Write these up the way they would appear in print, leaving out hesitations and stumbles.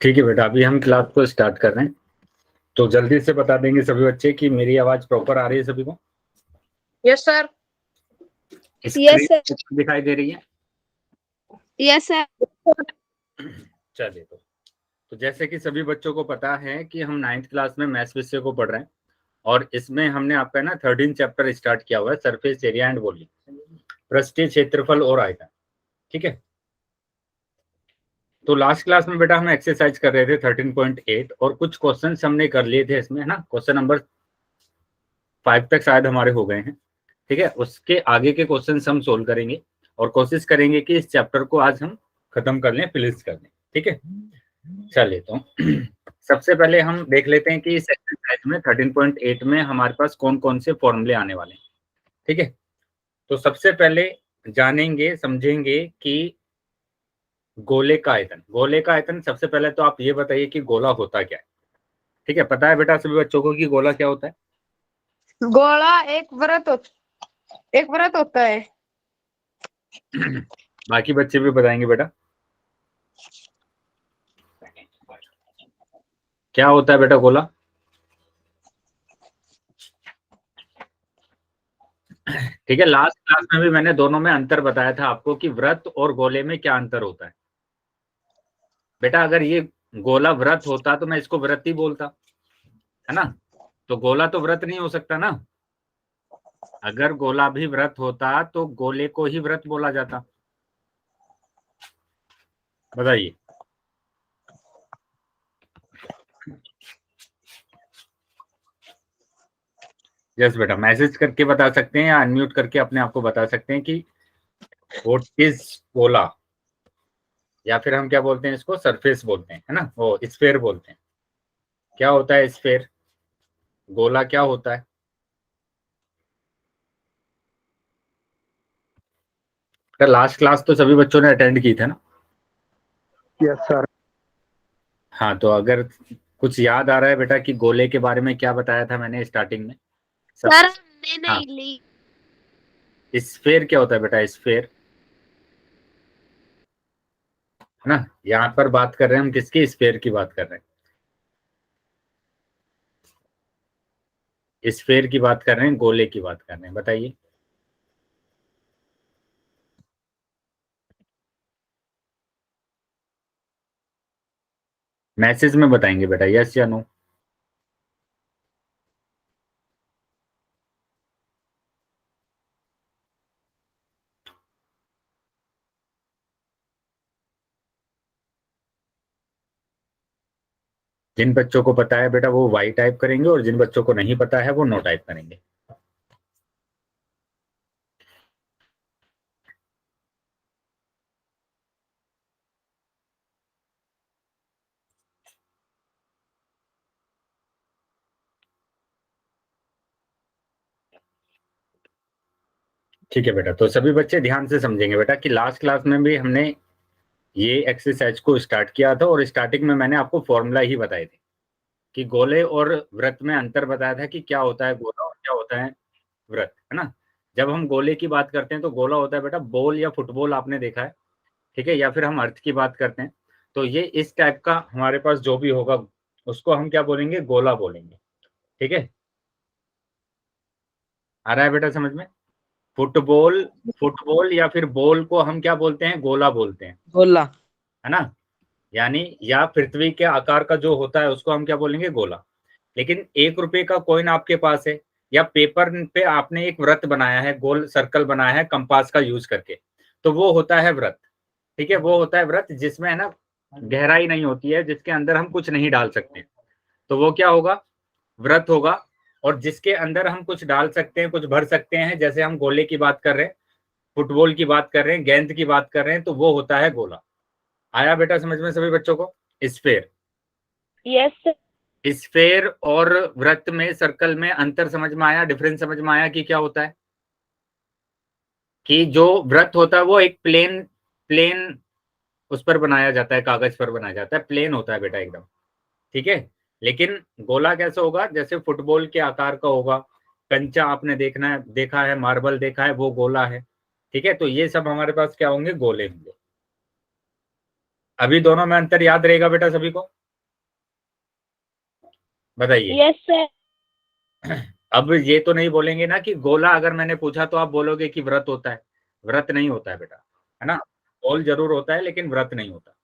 ठीक है बेटा, अभी हम क्लास को स्टार्ट कर रहे हैं, तो जल्दी से बता देंगे सभी बच्चे कि मेरी आवाज प्रॉपर आ रही है सभी को। Yes sir. स्क्रीन दिखाई दे रही है? Yes sir. चलिए, तो जैसे कि सभी बच्चों को पता है कि हम 9th क्लास में मैथ्स विषय को पढ़ रहे हैं, और इसमें हमने आपका ना 13 चैप्टर स्टार्ट किया हुआ है, सरफेस एरिया एंड वॉल्यूम, पृष्ठीय क्षेत्रफल और आयतन। ठीक है, तो लास्ट क्लास में बेटा हम एक्सरसाइज कर रहे थे 13.8 और कुछ क्वेश्चन हमने कर लिए थे इसमें, है ना। क्वेश्चन नंबर 5 तक शायद हमारे हो गए हैं। ठीक है, उसके आगे के क्वेश्चन हम सोल्व करेंगे और कोशिश करेंगे कि इस चैप्टर को आज हम खत्म कर लें, फिनिश कर लें। ठीक है, चलिए तो सबसे पहले हम देख लेते हैं कि इस एक्सरसाइज में 13.8 में हमारे पास कौन कौन से फॉर्मूले आने वाले हैं। ठीक है, तो सबसे पहले जानेंगे समझेंगे कि गोले का आयतन। गोले का आयतन सबसे पहले तो आप ये बताइए कि गोला होता क्या है। ठीक है, पता है बेटा सभी बच्चों को कि गोला क्या होता है? गोला एक व्रत होता है। बाकी बच्चे भी बताएंगे बेटा क्या होता है बेटा गोला। ठीक है, लास्ट क्लास में भी मैंने दोनों में अंतर बताया था आपको कि व्रत और गोले में क्या अंतर होता है। बेटा अगर ये गोला व्रत होता तो मैं इसको व्रत ही बोलता, है ना। तो गोला तो व्रत नहीं हो सकता ना। अगर गोला भी व्रत होता तो गोले को ही व्रत बोला जाता। बताइए। यस बेटा, मैसेज करके बता सकते हैं या अनम्यूट करके अपने आप को बता सकते हैं कि व्हाट इज गोला, या फिर हम क्या बोलते हैं इसको, सरफेस बोलते हैं, है ना, वो स्फेयर बोलते हैं। क्या होता है स्फेयर, गोला क्या होता है? लास्ट क्लास तो सभी बच्चों ने अटेंड की थे ना? Yes sir. हाँ, तो अगर कुछ याद आ रहा है बेटा कि गोले के बारे में क्या बताया था मैंने स्टार्टिंग में? सर हमने नहीं ली। स्फेयर क्या होता है बेटा? स्फेयर, है ना। यहाँ पर बात कर रहे हैं हम किसकी, स्फेयर की बात कर रहे हैं, स्फेयर की बात कर रहे हैं, गोले की बात कर रहे हैं। बताइए। मैसेज में बताएंगे बेटा, यस या नो। जिन बच्चों को पता है बेटा वो वाई टाइप करेंगे, और जिन बच्चों को नहीं पता है वो नो टाइप करेंगे। ठीक है बेटा, तो सभी बच्चे ध्यान से समझेंगे बेटा कि लास्ट क्लास में भी हमने ये एक्सरसाइज को स्टार्ट किया था, और स्टार्टिंग में मैंने आपको फॉर्मूला ही बताए थे कि गोले और व्रत में अंतर बताया था कि क्या होता है गोला और क्या होता है व्रत, है ना। जब हम गोले की बात करते हैं तो गोला होता है बेटा बॉल या फुटबॉल, आपने देखा है। ठीक है, या फिर हम अर्थ की बात करते हैं तो ये इस टाइप का हमारे पास जो भी होगा उसको हम क्या बोलेंगे, गोला बोलेंगे। ठीक है, आ रहा है बेटा समझ में? फुटबॉल, फुटबॉल या फिर बॉल को हम क्या बोलते हैं, गोला बोलते हैं, गोला। है ना। यानी या पृथ्वी के आकार का जो होता है उसको हम क्या बोलेंगे, गोला। लेकिन 1 रुपए का कॉइन आपके पास है, या पेपर पे आपने एक व्रत बनाया है, गोल सर्कल बनाया है कंपास का यूज करके, तो वो होता है व्रत। ठीक है, वो होता है व्रत जिसमें है ना गहराई नहीं होती है, जिसके अंदर हम कुछ नहीं डाल सकते, तो वो क्या होगा, व्रत होगा। और जिसके अंदर हम कुछ डाल सकते हैं, कुछ भर सकते हैं, जैसे हम गोले की बात कर रहे हैं, फुटबॉल की बात कर रहे हैं, गेंद की बात कर रहे हैं, तो वो होता है गोला। आया बेटा समझ में सभी बच्चों को? Sphere, yes. स्फेयर और वृत्त में, सर्कल में अंतर समझ में आया, डिफरेंस समझ में आया कि क्या होता है। कि जो वृत्त होता है वो एक प्लेन प्लेन उस पर बनाया जाता है, कागज पर बनाया जाता है, प्लेन होता है बेटा एकदम। ठीक है, लेकिन गोला कैसे होगा, जैसे फुटबॉल के आकार का होगा, कंचा आपने देखा है, मार्बल देखा है, वो गोला है। ठीक है, तो ये सब हमारे पास क्या होंगे, गोले होंगे। अभी दोनों में अंतर याद रहेगा बेटा सभी को? बताइए। Yes sir. अब ये तो नहीं बोलेंगे ना कि गोला अगर मैंने पूछा तो आप बोलोगे कि व्रत होता है। व्रत नहीं होता है बेटा, है ना। गोल जरूर होता है लेकिन व्रत नहीं होता।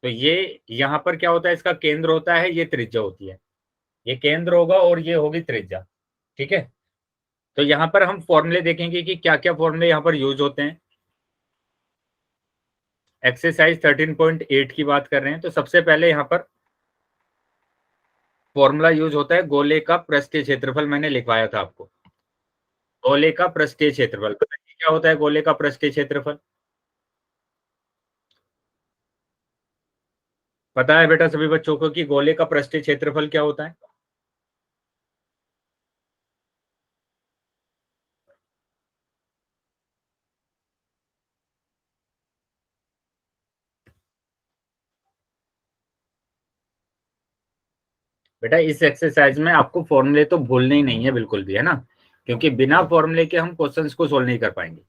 तो ये यहाँ पर क्या होता है, इसका केंद्र होता है, ये त्रिज्या होती है। ये केंद्र होगा और ये होगी त्रिज्या। ठीक है। तो यहाँ पर हम फॉर्मूले देखेंगे कि क्या क्या फॉर्मूले यहाँ पर यूज होते हैं। एक्सरसाइज 13.8 की बात कर रहे हैं तो सबसे पहले यहाँ पर फॉर्मूला यूज होता है गोले का पृष्ठीय क्षेत्रफल। मैंने लिखवाया था आपको, गोले का पृष्ठीय क्षेत्रफल। बताइए क्या होता है गोले का पृष्ठीय क्षेत्रफल? पता है बेटा सभी बच्चों को कि गोले का पृष्ठीय क्षेत्रफल क्या होता है? बेटा इस एक्सरसाइज में आपको फॉर्मूले तो भूलने ही नहीं है बिल्कुल भी, है ना, क्योंकि बिना फॉर्मूले के हम क्वेश्चंस को सोल्व नहीं कर पाएंगे।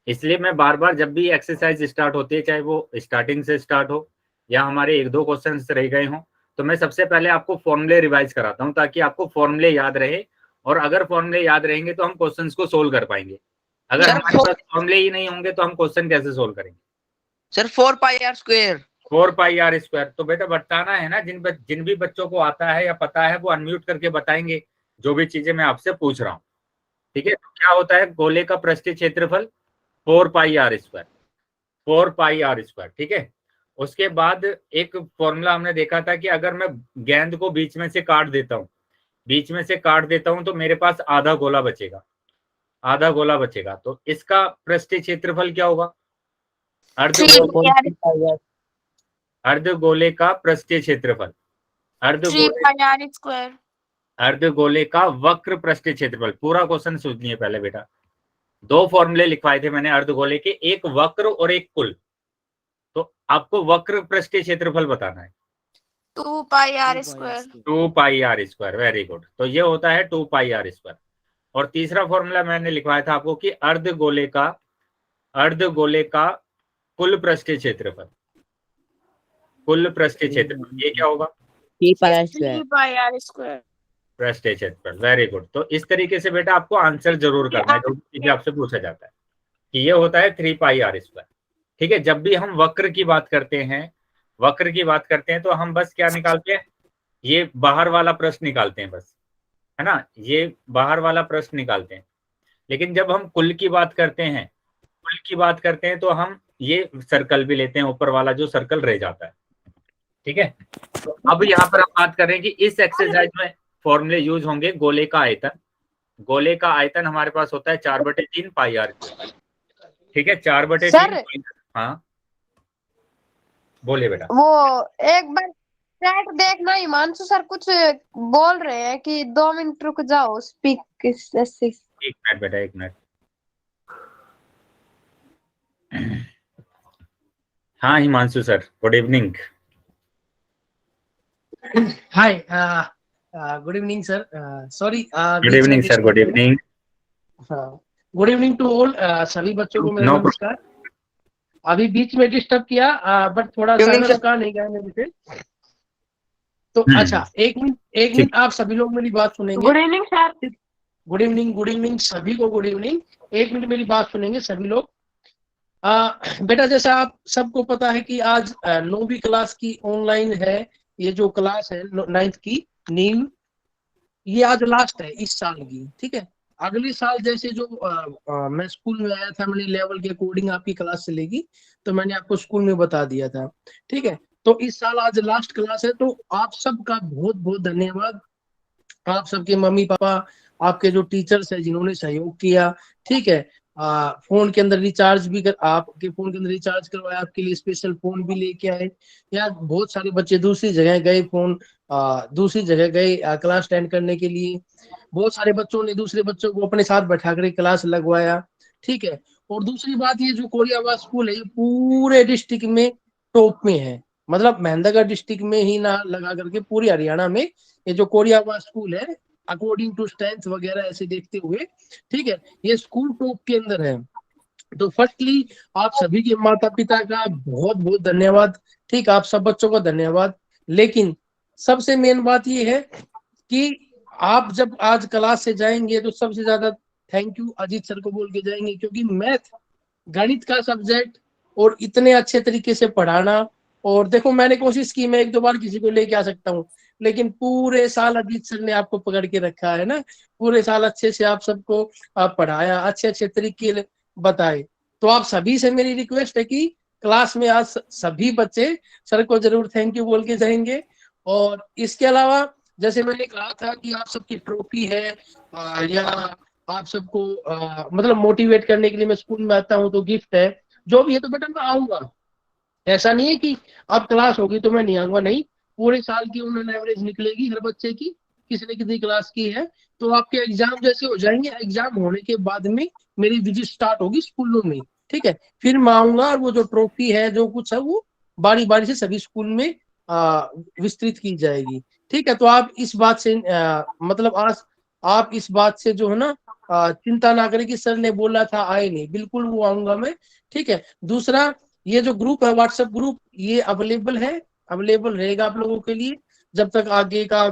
इसलिए मैं बार बार जब भी एक्सरसाइज स्टार्ट होती है, चाहे वो स्टार्टिंग से स्टार्ट हो या हमारे एक दो क्वेश्चन रह गए हों, तो मैं सबसे पहले आपको फॉर्मूले रिवाइज कराता हूँ ताकि आपको फॉर्मूले याद रहे। और अगर फॉर्मूले याद रहेंगे तो हम क्वेश्चन को सोल्व कर पाएंगे। अगर हमारे पास फॉर्मूले ही नहीं होंगे तो हम क्वेश्चन कैसे सोल्व करेंगे? Sir 4πr²। 4πr²। तो बेटा बताना है ना, जिन भी बच्चों को आता है या पता है वो अनम्यूट करके बताएंगे जो भी चीजें मैं आपसे पूछ रहा हूँ। ठीक है। तो क्या होता है गोले का पृष्ठीय क्षेत्रफल? 4πr²। 4πr²। ठीक है। उसके बाद एक फॉर्मूला हमने देखा था कि अगर मैं गेंद को बीच में से काट देता हूं तो मेरे पास आधा गोला बचेगा। आधा गोला बचेगा तो इसका पृष्ठीय क्षेत्रफल क्या होगा? अर्धगोले का पृष्ठीय क्षेत्रफल। अर्धगोले का वक्र पृष्ठीय क्षेत्रफल। पूरा क्वेश्चन सुनिए पहले बेटा। दो फॉर्मूले लिखवाए थे मैंने अर्धगोले के, एक वक्र और एक कुल। तो आपको वक्र पृष्ठीय क्षेत्रफल बताना है। 2πr²। 2πr²। Very good. तो ये होता है 2πr²। और तीसरा फॉर्मूला मैंने लिखवाया था आपको कि अर्धगोले का कुल पृष्ठीय क्षेत्रफल। कुल पृष्ठीय क्षेत्रफल ये क्या होगा? 3πr²। पृष्ठीय क्षेत्रफल। Very good. तो इस तरीके से बेटा आपको आंसर जरूर करना है जो चीजें आपसे पूछा जाता है कि ये होता है 3πr²। ठीक है। जब भी हम वक्र की बात करते हैं तो हम बस क्या निकालते हैं? ये बाहर वाला पृष्ठ निकालते हैं बस, है ना, ये बाहर वाला पृष्ठ निकालते हैं। लेकिन जब हम कुल की बात करते हैं तो हम ये सर्कल भी लेते हैं, ऊपर वाला जो सर्कल रह जाता है। ठीक है। तो अब यहाँ पर हम बात कर रहे हैं कि इस एक्सरसाइज में फॉर्मूले यूज होंगे गोले का आयतन। गोले का आयतन हमारे पास होता है 4/3 πr²। ठीक है। 4/3। हाँ बोलिए बेटा। वो एक बार चैट देखना, हिमांशु सर कुछ बोल रहे हैं कि 2 मिनट रुक जाओ। स्पीक। एक मिनट बेटा, एक मिनट। हाँ Himanshu sir, good evening. Hi, good evening, sir. Sorry. Good evening sir, good evening. Good evening to all. सभी बच्चों को मेरा नमस्कार। अभी बीच में डिस्टर्ब किया, बट थोड़ा सा कहा नहीं गया मेरे से। तो अच्छा, एक मिनट आप सभी लोग मेरी बात सुनेंगे। Good evening sir. Good evening सभी को गुड इवनिंग। एक मिनट मेरी बात सुनेंगे सभी लोग। बेटा जैसा आप सबको पता है कि आज 9वीं क्लास की ऑनलाइन है। ये जो क्लास है 9th की नीव, ये आज लास्ट है इस साल की। ठीक है। अगले साल जैसे जो मैं स्कूल में आया था, मैंने लेवल के अकॉर्डिंग आपकी क्लास चलेगी, तो मैंने आपको स्कूल में बता दिया था। ठीक है। तो इस साल आज लास्ट क्लास है, तो आप सबका बहुत बहुत धन्यवाद। आप सबके मम्मी पापा, आपके जो टीचर्स है जिन्होंने सहयोग किया। ठीक है। फोन के अंदर रिचार्ज भी आपके फोन के अंदर रिचार्ज करवाया, आपके लिए स्पेशल फोन भी लेके आए। यार बहुत सारे बच्चे दूसरी जगह गए, दूसरी जगह गए क्लास अटेंड करने के लिए। बहुत सारे बच्चों ने दूसरे बच्चों को अपने साथ बैठा कर क्लास लगवाया। ठीक है। और दूसरी बात, ये जो कोरियावास स्कूल है ये पूरे डिस्ट्रिक्ट में टॉप में है। मतलब महेंद्रगढ़ डिस्ट्रिक्ट में ही ना लगा करके पूरी हरियाणा में ये जो कोरियावास स्कूल है, अकॉर्डिंग टू स्ट्रेंथ वगैरह ऐसे देखते हुए, ठीक है, ये स्कूल टॉप के अंदर है। तो फर्स्टली आप सभी के माता पिता का बहुत बहुत धन्यवाद। ठीक, आप सब बच्चों का धन्यवाद। लेकिन सबसे मेन बात ये है कि आप जब आज क्लास से जाएंगे तो सबसे ज्यादा थैंक यू अजीत सर को बोल के जाएंगे, क्योंकि मैथ गणित का सब्जेक्ट और इतने अच्छे तरीके से पढ़ाना। और देखो मैंने कोशिश की, मैं एक दो बार किसी को लेके आ सकता हूँ, लेकिन पूरे साल अजीत सर ने आपको पकड़ के रखा है ना, पूरे साल अच्छे से आप सबको पढ़ाया, अच्छे अच्छे तरीके बताए। तो आप सभी से मेरी रिक्वेस्ट है कि क्लास में आज सभी बच्चे सर को जरूर थैंक यू बोल के जाएंगे। और इसके अलावा जैसे मैंने कहा था कि आप सबकी ट्रॉफी है या आप सबको मतलब मोटिवेट करने के लिए मैं स्कूल में आता हूँ तो गिफ्ट है, जो भी है, तो बेटा मैं आऊंगा। ऐसा नहीं है कि अब क्लास होगी तो मैं नहीं आऊंगा, नहीं, पूरे साल की उन्होंने एवरेज निकलेगी हर बच्चे की, किसी ने कितनी क्लास की है। तो आपके एग्जाम जैसे हो जाएंगे, एग्जाम होने के बाद में मेरी विजिट स्टार्ट होगी स्कूलों में। ठीक है, फिर मैं आऊंगा और वो जो ट्रॉफी है जो कुछ है वो बारी बारी से सभी स्कूल में विस्तृत की जाएगी। ठीक है, तो आप इस बात से मतलब आज आप इस बात से जो है ना चिंता ना करें कि सर ने बोला था आए नहीं, बिल्कुल वो आऊंगा मैं। ठीक है, दूसरा ये जो ग्रुप है व्हाट्सएप ग्रुप, ये अवेलेबल है, अवेलेबल रहेगा आप लोगों के लिए जब तक आगे का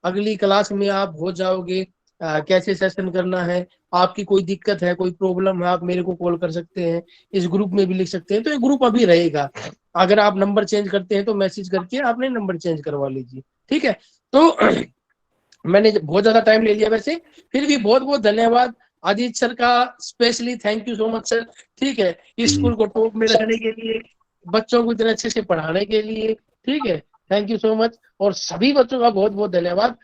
अगली क्लास में आप हो जाओगे। कैसे सेशन करना है, आपकी कोई दिक्कत है, कोई प्रॉब्लम है, आप मेरे को कॉल कर सकते हैं, इस ग्रुप में भी लिख सकते हैं। तो ये ग्रुप अभी रहेगा, अगर आप नंबर चेंज करते हैं तो मैसेज करके आपने नंबर चेंज करवा लीजिए। ठीक है, तो मैंने बहुत ज्यादा टाइम ले लिया वैसे, फिर भी बहुत बहुत धन्यवाद अजीत सर का, specially thank you so much sir. ठीक है, इस स्कूल को टॉप में रखने के लिए, बच्चों को इतने अच्छे से पढ़ाने के लिए। ठीक है, थैंक यू सो मच, और सभी बच्चों का बहुत बहुत धन्यवाद।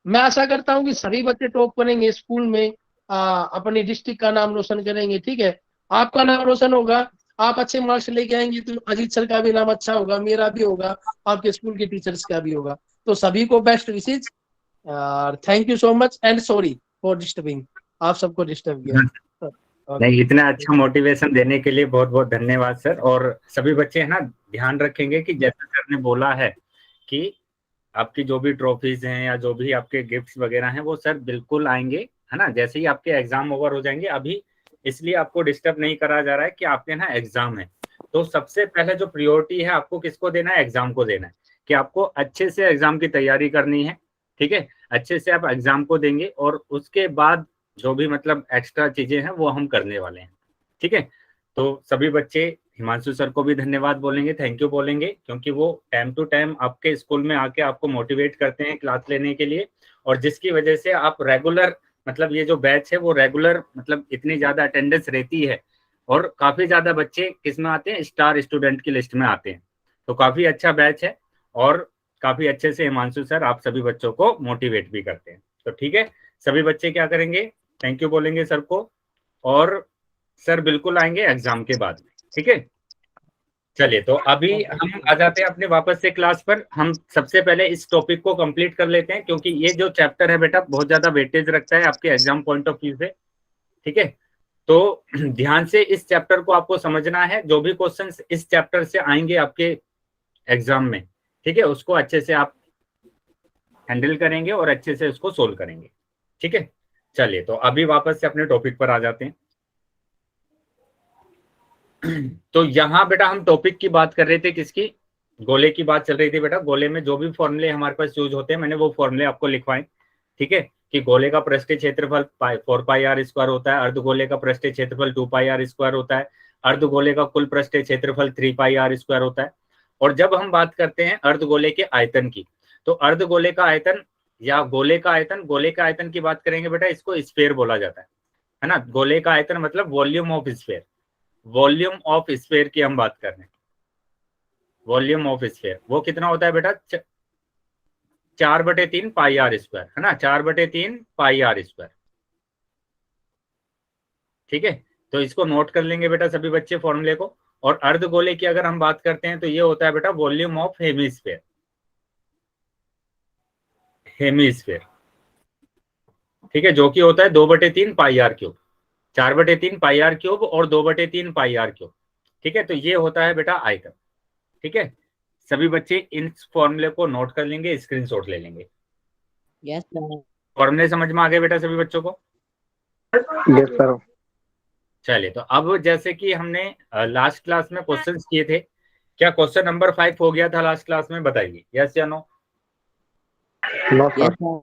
मैं आशा करता हूँ कि सभी बच्चे टॉप करेंगे स्कूल में, अपनी डिस्ट्रिक्ट का नाम रोशन करेंगे। ठीक है, आपका नाम रोशन होगा, आप अच्छे मार्क्स लेके आएंगे तो अजीत सर का भी नाम अच्छा होगा, मेरा भी होगा, आपके स्कूल के टीचर्स का भी होगा। तो सभी को best wishes, thank you so much and sorry for disturbing, आप सबको डिस्टर्ब किया। नहीं, इतना अच्छा मोटिवेशन देने के लिए बहुत बहुत धन्यवाद सर। और सभी बच्चे है ना ध्यान रखेंगे कि जैसा सर ने बोला है कि आपकी जो भी ट्रॉफीज हैं या जो भी आपके गिफ्ट्स वगैरह हैं वो सर बिल्कुल आएंगे, है ना, जैसे ही आपके एग्जाम ओवर हो जाएंगे। अभी इसलिए आपको डिस्टर्ब नहीं करा जा रहा है कि आपके ना एग्जाम है, तो सबसे पहले जो प्रियोरिटी है आपको किसको देना है, एग्जाम को देना है, कि आपको अच्छे से एग्जाम की तैयारी करनी है। ठीक है, अच्छे से आप एग्जाम को देंगे और उसके बाद जो भी मतलब एक्स्ट्रा चीजें हैं वो हम करने वाले हैं। ठीक है, तो सभी बच्चे हिमांशु सर को भी धन्यवाद बोलेंगे, थैंक यू बोलेंगे, क्योंकि वो टाइम टू टाइम आपके स्कूल में आके आपको मोटिवेट करते हैं क्लास लेने के लिए, और जिसकी वजह से आप रेगुलर मतलब ये जो बैच है वो रेगुलर मतलब इतनी ज्यादा अटेंडेंस रहती है, और काफी ज्यादा बच्चे किसमें आते हैं, स्टार स्टूडेंट की लिस्ट में आते हैं। तो काफी अच्छा बैच है और काफी अच्छे से हिमांशु सर आप सभी बच्चों को मोटिवेट भी करते हैं। तो ठीक है, सभी बच्चे क्या करेंगे, थैंक यू बोलेंगे सर को, और सर बिल्कुल आएंगे एग्जाम के बाद। ठीक है, चलिए तो अभी हम आ जाते हैं अपने वापस से क्लास पर। हम सबसे पहले इस टॉपिक को कंप्लीट कर लेते हैं, क्योंकि ये जो चैप्टर है बेटा बहुत ज्यादा वेटेज रखता है आपके एग्जाम पॉइंट ऑफ व्यू से। ठीक है, तो ध्यान से इस चैप्टर को आपको समझना है, जो भी क्वेश्चंस इस चैप्टर से आएंगे आपके एग्जाम में, ठीक है, उसको अच्छे से आप हैंडल करेंगे और अच्छे से उसको सोल्व करेंगे। ठीक है, चलिए तो अभी वापस से अपने टॉपिक पर आ जाते हैं। तो यहाँ बेटा हम टॉपिक की बात कर रहे थे, किसकी, गोले की बात चल रही थी बेटा। गोले में जो भी फॉर्मूले हमारे पास यूज होते हैं मैंने वो फॉर्मूले आपको लिखवाए। ठीक है, कि गोले का पृष्ठीय क्षेत्रफल 4 पाई आर स्क्वायर होता है, अर्धगोले का पृष्ठीय क्षेत्रफल 2 पाई आर स्क्वायर होता है, अर्धगोले का कुल पृष्ठीय क्षेत्रफल 3 पाई आर स्क्वायर होता है। और जब हम बात करते हैं अर्धगोले के आयतन की, तो अर्धगोले का आयतन या गोले का आयतन, गोले का आयतन की बात करेंगे बेटा, इसको स्फीयर बोला जाता है ना। गोले का आयतन मतलब volume of sphere, volume of sphere की हम बात कर रहे हैं। वॉल्यूम ऑफ स्फीयर वो कितना होता है बेटा, 4/3 पाई आर स्क्वायर, है ना, 4/3 पाई आर स्क्वायर। ठीक है, तो इसको नोट कर लेंगे बेटा सभी बच्चे फॉर्मूले को। और अर्धगोले की अगर हम बात करते हैं तो ये होता है बेटा वॉल्यूम ऑफ हेमीस्फीयर, हेमीस्फीयर। ठीक है, जो कि होता है 2/3 pi r cube, 4/3 pi r cube और 2/3 पाई आर क्यूब। ठीक है, तो ये होता है बेटा आयतन। ठीक है, सभी बच्चे इन फॉर्मूले को नोट कर लेंगे, स्क्रीनशॉट ले लेंगे। Yes sir. फॉर्मूले समझ में आ गए बेटा सभी बच्चों को? Yes sir. चलिए, तो अब जैसे कि हमने लास्ट क्लास में क्वेश्चंस किए थे, क्या क्वेश्चन नंबर 5 हो गया था लास्ट क्लास में? बताइए यस या नो। नो Yes, सर। sir.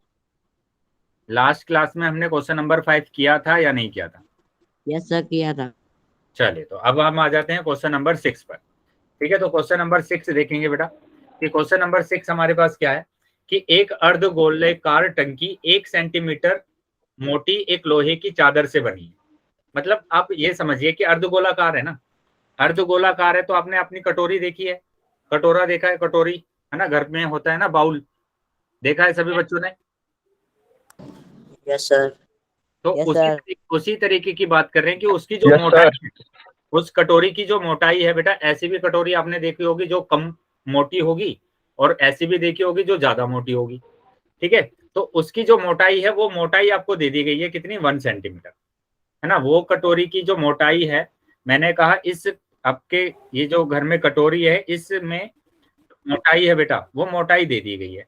लास्ट क्लास में हमने क्वेश्चन नंबर 5 किया था या नहीं किया था? Yes, sir, किया था। चलिए, तो अब हम आ जाते हैं क्वेश्चन नंबर 6 पर। ठीक है, तो क्वेश्चन नंबर 6 देखेंगे बेटा कि क्वेश्चन नंबर 6 हमारे पास क्या है कि एक अर्धगोलाकार टंकी 1 सेंटीमीटर मोटी एक लोहे की चादर से बनी है। मतलब आप ये समझिए कि अर्धगोलाकार है ना, अर्धगोलाकार है तो आपने अपनी कटोरी देखी है, कटोरा देखा है, कटोरी है ना, घर में होता है ना, बाउल देखा है सभी बच्चों ने। Yes, sir. तो Yes, sir. उसी तरीके की बात कर रहे हैं कि उसकी जो Yes, मोटाई sir. है, उस कटोरी की जो मोटाई है बेटा, ऐसी भी कटोरी आपने देखी होगी जो कम मोटी होगी और ऐसी भी देखी होगी जो ज्यादा मोटी होगी। ठीक है, तो उसकी जो मोटाई है वो मोटाई आपको दे दी गई है कितनी, 1 सेंटीमीटर, है ना। वो कटोरी की जो मोटाई है, मैंने कहा इस आपके ये जो घर में कटोरी है इसमें मोटाई है बेटा, वो मोटाई दे दी गई है।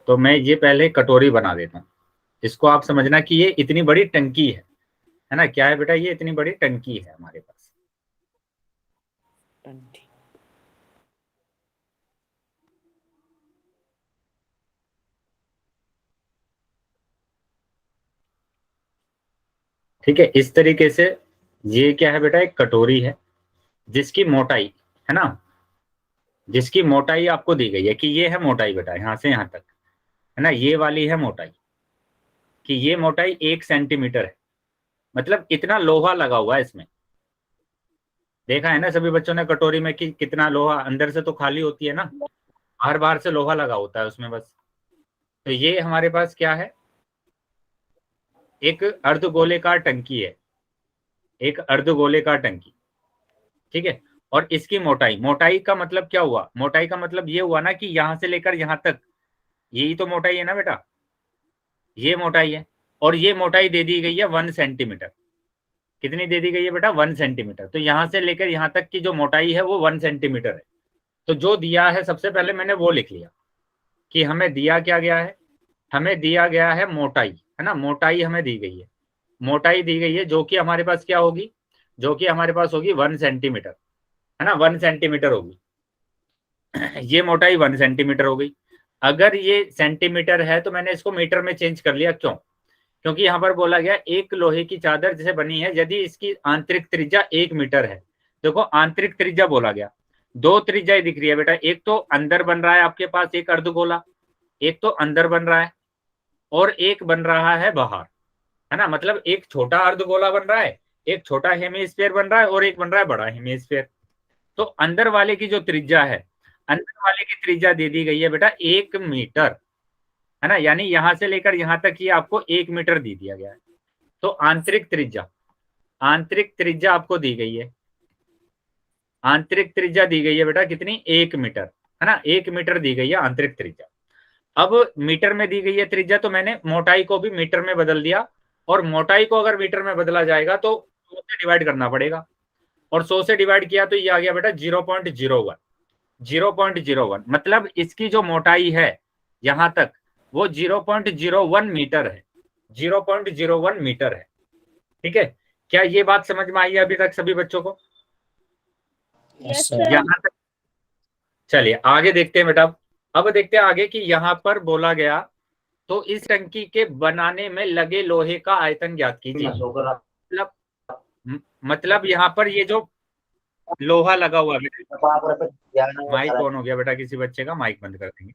तो मैं ये पहले कटोरी बना देता हूँ, इसको आप समझना कि ये इतनी बड़ी टंकी है ना। क्या है बेटा, ये इतनी बड़ी टंकी है हमारे पास। ठीक है, इस तरीके से ये क्या है बेटा, एक कटोरी है जिसकी मोटाई है ना, जिसकी मोटाई आपको दी गई है कि ये है मोटाई बेटा, यहां से यहां तक है ना, ये वाली है मोटाई कि ये मोटाई 1 सेंटीमीटर है। मतलब इतना लोहा लगा हुआ है इसमें। देखा है ना सभी बच्चों ने कटोरी में कि कितना लोहा, अंदर से तो खाली होती है ना, बाहर बाहर से लोहा लगा होता है उसमें बस। तो ये हमारे पास क्या है, एक अर्धगोलेकार टंकी है, एक अर्धगोलेकार टंकी। ठीक है, और इसकी मोटाई, मोटाई का मतलब क्या हुआ, मोटाई का मतलब ये हुआ ना कि यहां से लेकर यहां तक, यही तो मोटाई है ना बेटा, ये मोटाई है। और ये मोटाई दे दी गई है 1 सेंटीमीटर। कितनी दे दी गई है बेटा, 1 सेंटीमीटर। तो यहां से लेकर यहां तक की जो मोटाई है वो 1 सेंटीमीटर है। तो जो दिया है सबसे पहले मैंने वो लिख लिया कि हमें दिया क्या गया है, हमें दिया गया है मोटाई, है ना, मोटाई हमें दी गई है, मोटाई दी गई है जो कि हमारे पास क्या होगी, जो कि हमारे पास होगी 1 सेंटीमीटर, है ना, 1 सेंटीमीटर होगी। ये मोटाई 1 सेंटीमीटर हो गई। अगर ये सेंटीमीटर है तो मैंने इसको मीटर में चेंज कर लिया, क्यों? क्योंकि यहाँ पर बोला गया एक लोहे की चादर जिसे बनी है यदि इसकी आंतरिक त्रिज्या 1 मीटर है। देखो आंतरिक त्रिज्या बोला गया, 2 त्रिज्याएं दिख रही है बेटा, एक तो अंदर बन रहा है आपके पास एक अर्धगोला, एक तो अंदर बन रहा है और एक बन रहा है बाहर, है ना। मतलब एक छोटा अर्धगोला बन रहा है, एक छोटा हेमिस्फीयर बन रहा है और एक बन रहा है बड़ा हेमिस्फीयर। तो अंदर वाले की जो त्रिज्या है, अंदर वाले की त्रिज्या दे दी गई है बेटा 1 मीटर, है ना, यानी यहां से लेकर यहां तक ये आपको 1 मीटर दे दिया गया है। तो आंतरिक त्रिज्या, आंतरिक त्रिज्या आपको दी गई है, आंतरिक त्रिज्या दी गई है बेटा कितनी, 1 मीटर, है ना, 1 मीटर दी गई है आंतरिक त्रिज्या। अब मीटर में दी गई है त्रिज्या, तो मैंने मोटाई को भी मीटर में बदल दिया, और मोटाई को अगर मीटर में बदला जाएगा तो 100 से डिवाइड करना पड़ेगा, और 100 से डिवाइड किया तो ये आ गया बेटा 0.01, 0.01। मतलब इसकी जो मोटाई है यहां तक वो 0.01 मीटर है, 0.01 मीटर है। ठीक है, क्या ये बात समझ में आई है अभी तक सभी बच्चों को? यहाँ तक। चलिए आगे देखते हैं बेटा, अब देखते हैं आगे कि यहाँ पर बोला गया तो इस टंकी के बनाने में लगे लोहे का आयतन ज्ञात कीजिए। मतलब यहाँ पर ये जो लोहा लगा हुआ है बेटा, माइक ऑन हो गया बेटा, किसी बच्चे का माइक बंद कर देंगे।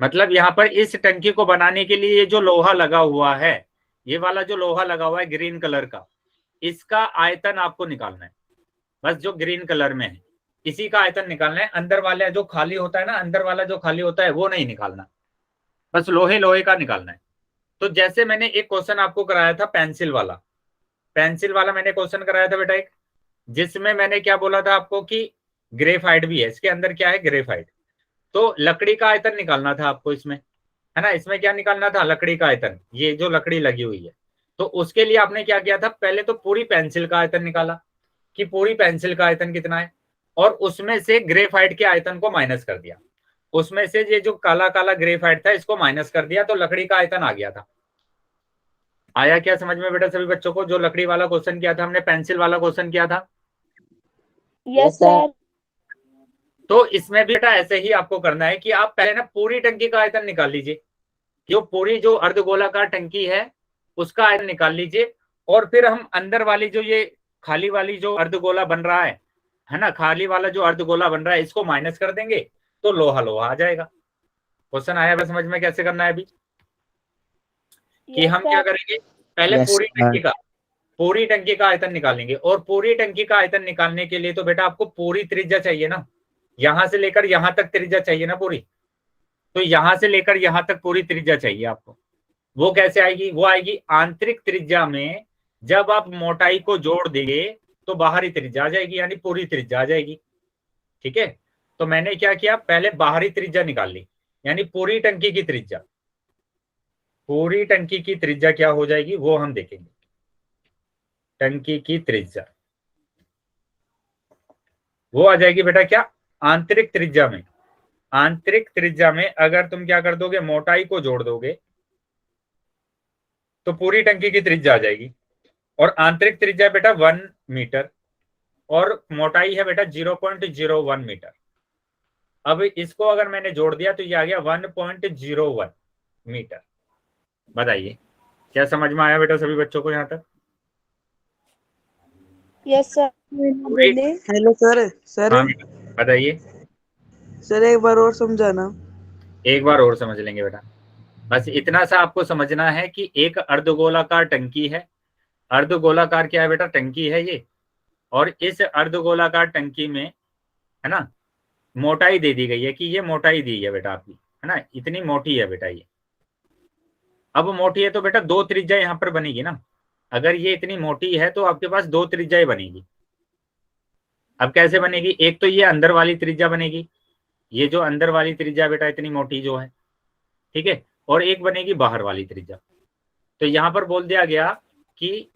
मतलब यहाँ पर इस टंकी को बनाने के लिए ये जो लोहा लगा हुआ है, ये वाला जो लोहा लगा हुआ है ग्रीन कलर का, इसका आयतन आपको निकालना है। बस जो ग्रीन कलर में है इसी का आयतन निकालना है, अंदर वाले जो खाली होता है ना, अंदर वाला जो खाली होता है वो नहीं निकालना, बस लोहे का निकालना है। तो जैसे मैंने एक क्वेश्चन आपको कराया था पेंसिल वाला, पेंसिल वाला मैंने क्वेश्चन कराया था बेटा एक, जिसमें मैंने क्या बोला था आपको कि ग्रेफाइट भी है, इसके अंदर क्या है, ग्रेफाइट। तो लकड़ी का आयतन निकालना था आपको इसमें, है ना, इसमें क्या निकालना था, लकड़ी का आयतन, ये जो लकड़ी लगी हुई है। तो उसके लिए आपने क्या किया था, पहले तो पूरी पेंसिल का आयतन निकाला कि पूरी पेंसिल का आयतन कितना है, और उसमें से ग्रेफाइट के आयतन को माइनस कर दिया, उसमें से ये जो काला काला ग्रेफाइट था इसको माइनस कर दिया तो लकड़ी का आयतन आ गया था। आया क्या समझ में बेटा सभी बच्चों को? जो लकड़ी वाला क्वेश्चन किया था हमने, पेंसिल वाला क्वेश्चन किया था। Yes sir. तो इसमें भी बेटा ऐसे ही आपको करना है कि आप पहले ना पूरी टंकी का आयतन निकाल लीजिए, जो पूरी जो अर्धगोलाकार टंकी है उसका आयतन निकाल लीजिए, और फिर हम अंदर वाली जो ये खाली वाली जो अर्धगोला बन रहा है ना, खाली वाला जो अर्धगोला बन रहा है इसको माइनस कर देंगे तो लोहा लोहा आ जाएगा। क्वेश्चन आया बस समझ में कैसे करना है अभी? कि हम क्या करेंगे, पहले पूरी टंकी का आयतन निकालेंगे, और पूरी टंकी का आयतन निकालने के लिए तो बेटा आपको पूरी त्रिज्या चाहिए ना, यहां से लेकर यहां तक त्रिज्या चाहिए ना पूरी, तो यहां से लेकर यहां तक पूरी त्रिज्या चाहिए आपको। वो कैसे आएगी? वो आएगी आंतरिक त्रिज्या में जब आप मोटाई को जोड़ देंगे तो बाहरी त्रिज्या आ जाएगी, यानी पूरी त्रिज्या आ जाएगी। ठीक है, तो मैंने क्या किया, पहले बाहरी त्रिज्या निकाल ली, यानी पूरी टंकी की त्रिज्या। पूरी टंकी की त्रिज्या क्या हो जाएगी वो हम देखेंगे। टंकी की त्रिज्या वो आ जाएगी बेटा क्या, आंतरिक त्रिज्या में। आंतरिक त्रिज्या में अगर तुम क्या कर दोगे, मोटाई को जोड़ दोगे तो पूरी टंकी की त्रिज्या आ जाएगी। और आंतरिक त्रिज्या बेटा 1 मीटर और मोटाई है बेटा 0.01 मीटर। अब इसको अगर मैंने जोड़ दिया तो ये आ गया 1.01 मीटर। बताइए क्या समझ में आया बेटा सभी बच्चों को यहाँ तक? Yes sir. Hello sir. Sir हाँ बताइए, सर एक बार और समझाना। एक बार और समझ लेंगे बेटा। बस इतना सा आपको समझना है कि एक अर्धगोलाकार टंकी है। अर्धगोलाकार क्या है बेटा, टंकी है ये, और इस अर्धगोलाकार टंकी में है ना मोटाई दे दी गई है कि ये मोटाई दी है बेटा आपकी, है ना, इतनी मोटी है बेटा ये। अब मोटी है तो बेटा दो त्रिज्या यहाँ पर बनेगी ना, अगर ये इतनी मोटी है तो आपके पास दो त्रिज्याएं बनेगी। अब कैसे बनेगी, एक तो ये अंदर वाली त्रिज्या बनेगी, ये जो अंदर वाली त्रिज्या बेटा इतनी मोटी जो है, ठीक है, और एक बनेगी बाहर वाली त्रिज्या। तो यहां पर बोल दिया गया कि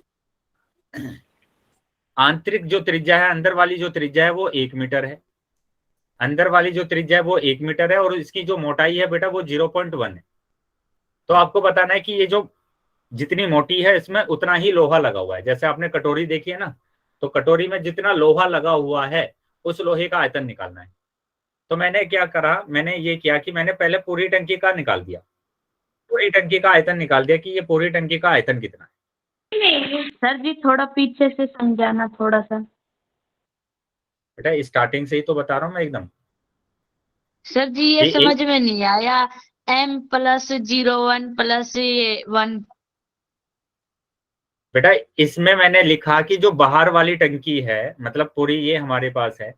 आंतरिक जो त्रिज्या है, अंदर वाली जो त्रिज्या है वो 1 मीटर है, अंदर वाली जो त्रिज्या है वो 1 मीटर है, और इसकी जो मोटाई है बेटा वो 0.1 है। तो आपको बताना है कि ये जो जितनी मोटी है इसमें उतना ही लोहा लगा हुआ है। जैसे आपने कटोरी देखी है ना, तो कटोरी में जितना लोहा लगा हुआ है उस लोहे का आयतन निकालना है। तो मैंने क्या करा, मैंने ये किया कि मैंने पहले पूरी टंकी का निकाल दिया, पूरी टंकी का आयतन निकाल दिया कि ये पूरी टंकी का आयतन कितना है। सर जी थोड़ा पीछे से समझाना थोड़ा सा। बेटा स्टार्टिंग से ही तो बता रहा हूँ मैं एकदम। सर जी ये समझ में नहीं आया, m+01 प्लस ये 1। बेटा इसमें मैंने लिखा कि जो बाहर वाली टंकी है, मतलब पूरी ये हमारे पास है,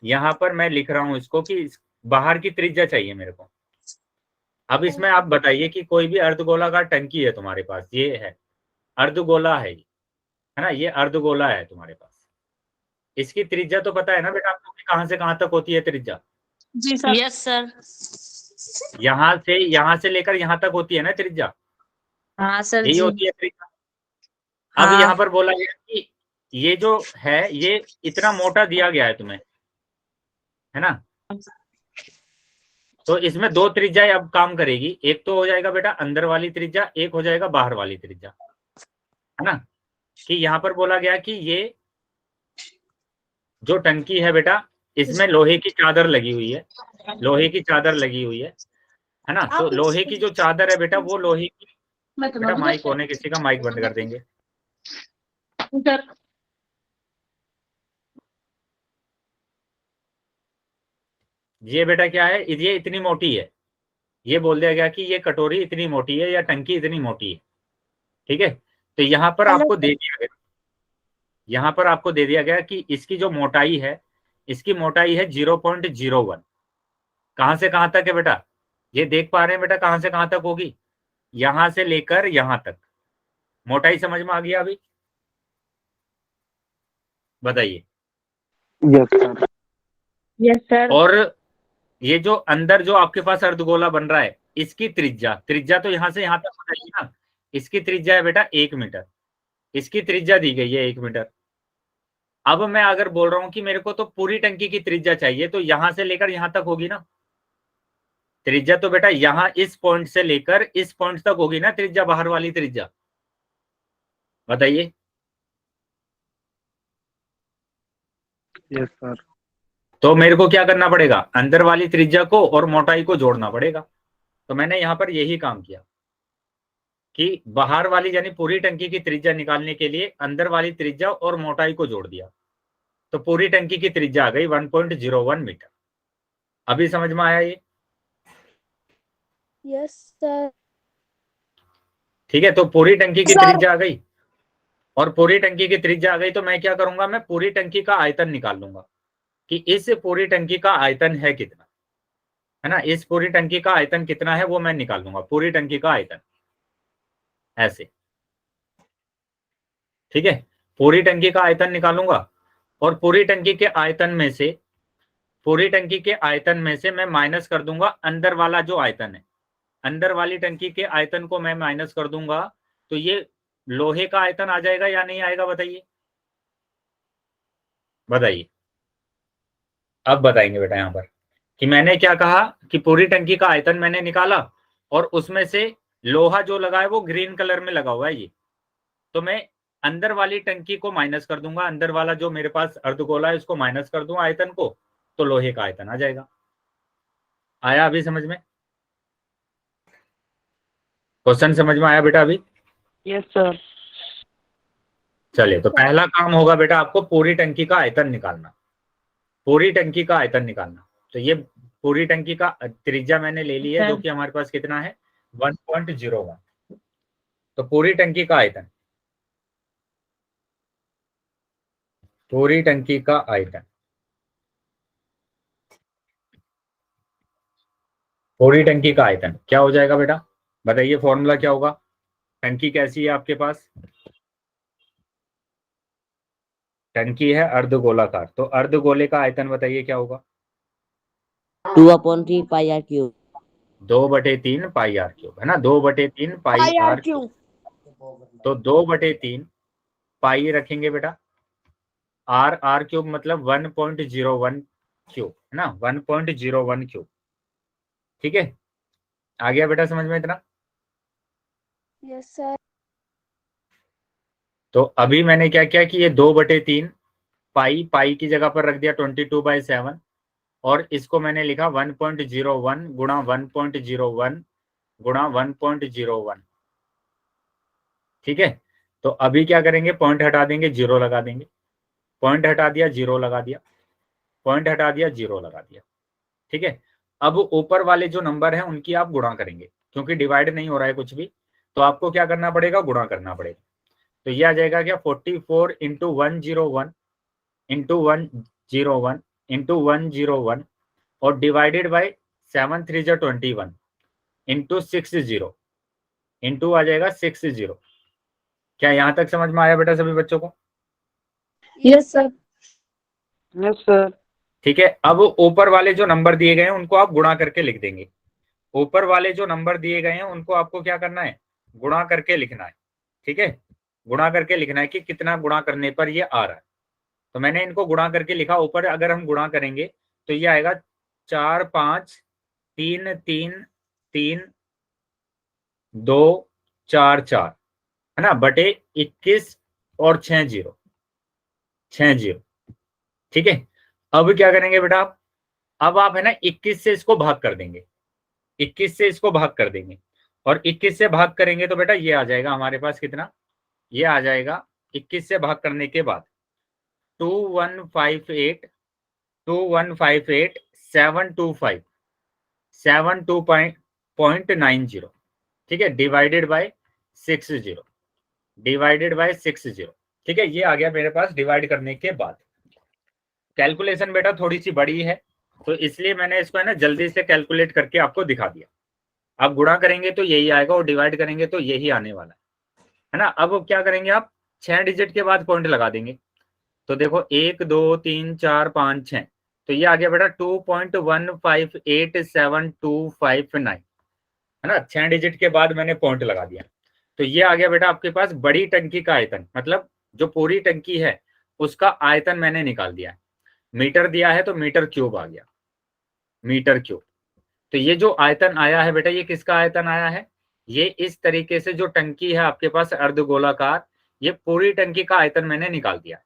यहाँ पर मैं लिख रहा हूँ इसको कि बाहर की त्रिज्या चाहिए मेरे को। अब इसमें आप बताइए कि कोई भी अर्धगोलाकार टंकी है तुम्हारे पास, ये है अर्धगोला है ना, ये अर्धगोला है तुम्हारे पास, इसकी त्रिज्या तो पता है ना बेटा आपको कि कहाँ से कहाँ तक होती है त्रिज्या? जी सर। Yes sir. यहाँ से लेकर यहाँ तक होती है ना त्रिज्या, हाँ सर यही जी। होती है त्रिज्या। हाँ। अब यहाँ पर बोला गया कि ये जो है ये इतना मोटा दिया गया है तुम्हें, है ना, तो इसमें दो त्रिज्याएं अब काम करेगी। एक तो हो जाएगा बेटा अंदर वाली त्रिज्या, एक हो जाएगा बाहर वाली त्रिज्या, है ना। कि यहाँ पर बोला गया कि ये जो टंकी है बेटा इसमें लोहे की चादर लगी हुई है, लोहे की चादर लगी हुई है ना। तो लोहे की जो चादर है बेटा वो लोहे की, बेटा माइक होने किसी का माइक बंद कर देंगे। ये बेटा क्या है, ये इतनी मोटी है, ये बोल दिया गया कि ये कटोरी इतनी मोटी है या टंकी इतनी मोटी है, ठीक है। तो यहाँ पर आपको दे दिया गया, यहाँ पर आपको दे दिया गया कि इसकी जो मोटाई है, इसकी मोटाई है 0.01। कहां से कहां तक है बेटा, ये देख पा रहे हैं बेटा कहां से कहां तक होगी, यहां से लेकर यहां तक। मोटाई समझ में आ गया अभी? बताइए। Yes sir. Yes sir. और ये जो अंदर जो आपके पास अर्धगोला बन रहा है इसकी त्रिज्या, त्रिज्या तो यहां से यहां तक हो जाएगी ना, इसकी त्रिज्या है बेटा 1 मीटर, इसकी त्रिज्या दी गई है 1 मीटर। अब मैं अगर बोल रहा हूं कि मेरे को तो पूरी टंकी की त्रिज्या चाहिए, तो यहां से लेकर यहां तक होगी ना, त्रिज्या तो बेटा यहाँ इस पॉइंट से लेकर इस पॉइंट तक होगी ना त्रिज्या, बाहर वाली त्रिज्या, बताइए। Yes sir. तो मेरे को क्या करना पड़ेगा, अंदर वाली त्रिज्या को और मोटाई को जोड़ना पड़ेगा। तो मैंने यहाँ पर यही काम किया कि बाहर वाली यानी पूरी टंकी की त्रिज्या निकालने के लिए अंदर वाली त्रिज्या और मोटाई को जोड़ दिया। तो पूरी टंकी की त्रिज्या आ गई 1.01 मीटर। अभी समझ में आया ये? Yes sir. ठीक है, तो पूरी टंकी की सर। त्रिज्या आ गई और पूरी टंकी की त्रिज्या आ गई तो मैं क्या करूंगा, मैं पूरी टंकी का आयतन निकाल लूंगा कि इस पूरी टंकी का आयतन है कितना, है ना। इस पूरी टंकी का आयतन कितना है वो मैं निकाल लूंगा, पूरी टंकी का आयतन ऐसे। ठीक है, पूरी टंकी का आयतन निकालूंगा और पूरी टंकी के आयतन में से, पूरी टंकी के आयतन में से मैं माइनस कर दूंगा अंदर वाला जो आयतन है, अंदर वाली टंकी के आयतन को मैं माइनस कर दूंगा। तो ये लोहे का आयतन आ जाएगा या नहीं आएगा, बताइए बताइए। अब बताएंगे बेटा यहाँ पर कि मैंने क्या कहा कि पूरी टंकी का आयतन मैंने निकाला और उसमें से लोहा जो लगा है वो ग्रीन कलर में लगा हुआ है ये, तो मैं अंदर वाली टंकी को माइनस कर दूंगा, अंदर वाला जो मेरे पास अर्धगोला है उसको माइनस कर दूंगा आयतन को, तो लोहे का आयतन आ जाएगा। आया अभी समझ में? क्वेश्चन समझ में आया बेटा अभी? Yes sir. चलिए, तो पहला काम होगा बेटा आपको पूरी टंकी का आयतन निकालना, पूरी टंकी का आयतन निकालना। तो ये पूरी टंकी का त्रिज्या मैंने ले ली है जो कि हमारे पास कितना है 1.01। तो पूरी टंकी का आयतन, पूरी टंकी का आयतन, पूरी टंकी का आयतन क्या हो जाएगा बेटा, बताइए फॉर्मूला क्या होगा। टंकी कैसी है आपके पास, टंकी है अर्धगोलाकार, तो अर्धगोले का आयतन बताइए क्या होगा। 2/3 pi r cube. 2/3 pi r cube, है ना, 2/3 पाई आर क्यूब। तो 2/3 पाई रखेंगे बेटा, आर क्यूब मतलब 1.01 क्यूब, है ना, 1.01 क्यूब। ठीक है, आ गया बेटा समझ में इतना? Yes sir. तो अभी मैंने क्या किया कि ये 2/3 पाई, पाई की जगह पर रख दिया 22/7 और इसको मैंने लिखा 1.01 गुणा 1.01 गुणा 1.01। ठीक है, तो अभी क्या करेंगे, पॉइंट हटा देंगे, जीरो लगा देंगे, पॉइंट हटा दिया, जीरो लगा दिया, पॉइंट हटा दिया, जीरो लगा दिया। ठीक है, अब ऊपर वाले जो नंबर हैं उनकी आप गुणा करेंगे, क्योंकि डिवाइड नहीं हो रहा है कुछ भी, तो आपको क्या करना पड़ेगा, गुणा करना पड़ेगा। तो ये आ जाएगा क्या, 44 इंटू 101 इंटू 101 इंटू 101 और डिवाइडेड बाई 7 3 जा 21 इंटू 60 इंटू आ जाएगा 60। क्या यहाँ तक समझ में आया बेटा सभी बच्चों को? Yes sir. Yes sir. ठीक है, अब ऊपर वाले जो नंबर दिए गए हैं उनको आप गुणा करके लिख देंगे। ऊपर वाले जो नंबर दिए गए हैं उनको आपको क्या करना है, गुणा करके लिखना है। ठीक है, गुणा करके लिखना है कि कितना गुणा करने पर ये आ रहा है। तो मैंने इनको गुणा करके लिखा, ऊपर अगर हम गुणा करेंगे तो ये आएगा 4 5 3 3 3 2 4 4, है ना, बटे 21 और 6 0 6 0। ठीक है, अब क्या करेंगे बेटा आप, अब आप है ना 21 से इसको भाग कर देंगे, 21 से इसको भाग कर देंगे और 21 से भाग करेंगे तो बेटा ये आ जाएगा हमारे पास कितना, ये आ जाएगा 21 से भाग करने के बाद 2158 2158 725 72.90। ठीक है, डिवाइडेड बाय 60, डिवाइडेड बाय 60। ठीक है, ये आ गया मेरे पास डिवाइड करने के बाद। कैलकुलेशन बेटा थोड़ी सी बड़ी है तो इसलिए मैंने इसको है ना जल्दी से कैलकुलेट करके आपको दिखा दिया। आप गुणा करेंगे तो यही आएगा और डिवाइड करेंगे तो यही आने वाला है ना। अब क्या करेंगे आप, 6 डिजिट के बाद पॉइंट लगा देंगे। तो देखो 1 2 3 4 5 6, तो ये आ गया बेटा 2.15872559, है ना। 6 डिजिट के बाद मैंने पॉइंट लगा दिया तो ये आ गया बेटा आपके पास बड़ी टंकी का आयतन, मतलब जो पूरी टंकी है उसका आयतन मैंने निकाल दिया है। मीटर दिया है तो मीटर क्यूब आ गया, मीटर क्यूब। तो ये जो आयतन आया है बेटा, ये किसका आयतन आया है? ये इस तरीके से जो टंकी है आपके पास अर्धगोलाकार, ये पूरी टंकी का आयतन मैंने निकाल दिया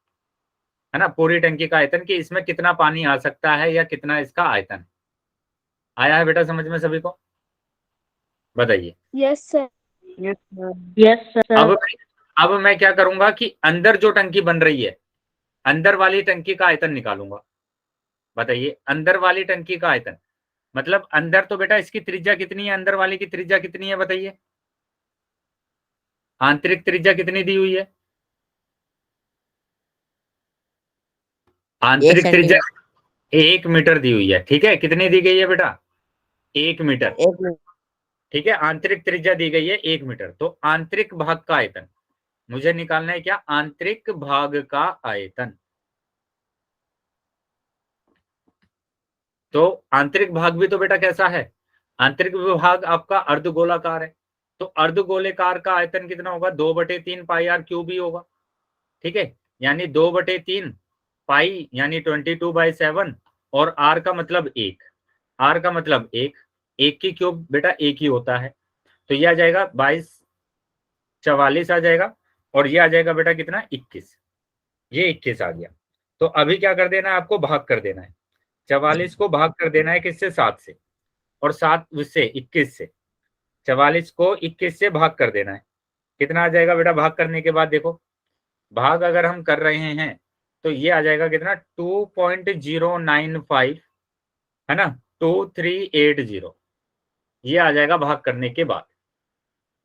है ना, पूरी टंकी का आयतन कि इसमें कितना पानी आ सकता है या कितना इसका आयतन आया है बेटा, समझ में सभी को? बताइए। Yes, sir. Yes, sir. Yes sir. अब मैं क्या करूंगा कि अंदर जो टंकी बन रही है, अंदर वाली टंकी का आयतन निकालूंगा। बताइए, अंदर वाली टंकी का आयतन मतलब अंदर तो बेटा इसकी त्रिज्या कितनी है, अंदर वाली की त्रिज्या कितनी है बताइए? आंतरिक त्रिज्या कितनी दी हुई है? आंतरिक त्रिज्या 1 मीटर दी हुई है। ठीक है, कितनी दी गई है बेटा? 1 मीटर। 1 मिनट। ठीक है, आंतरिक त्रिज्या दी गई है 1 मीटर। तो आंतरिक भाग का आयतन मुझे निकालना है क्या? आंतरिक भाग का आयतन। तो आंतरिक भाग भी तो बेटा कैसा है? आंतरिक भाग आपका अर्धगोलाकार है, तो अर्धगोलाकार का आयतन कितना होगा? 2/3 पाई आर क्यूब ही होगा। ठीक है, यानी 2/3 पाई यानी 22/7 और आर का मतलब 1, आर का मतलब 1 की क्यूब बेटा 1 ही होता है। तो ये आ जाएगा 22/44 आ जाएगा, और ये आ जाएगा बेटा कितना? 21। ये 21 आ गया। तो अभी क्या कर देना है आपको? भाग कर देना है। 44 को भाग कर देना है किससे? 7 से, और 7 से 21 से। 44 को 21 से भाग कर देना है। कितना आ जाएगा बेटा भाग करने के बाद? देखो, भाग अगर हम कर रहे हैं तो ये आ जाएगा कितना? 2.095 है ना, 2380 ये आ जाएगा भाग करने के बाद।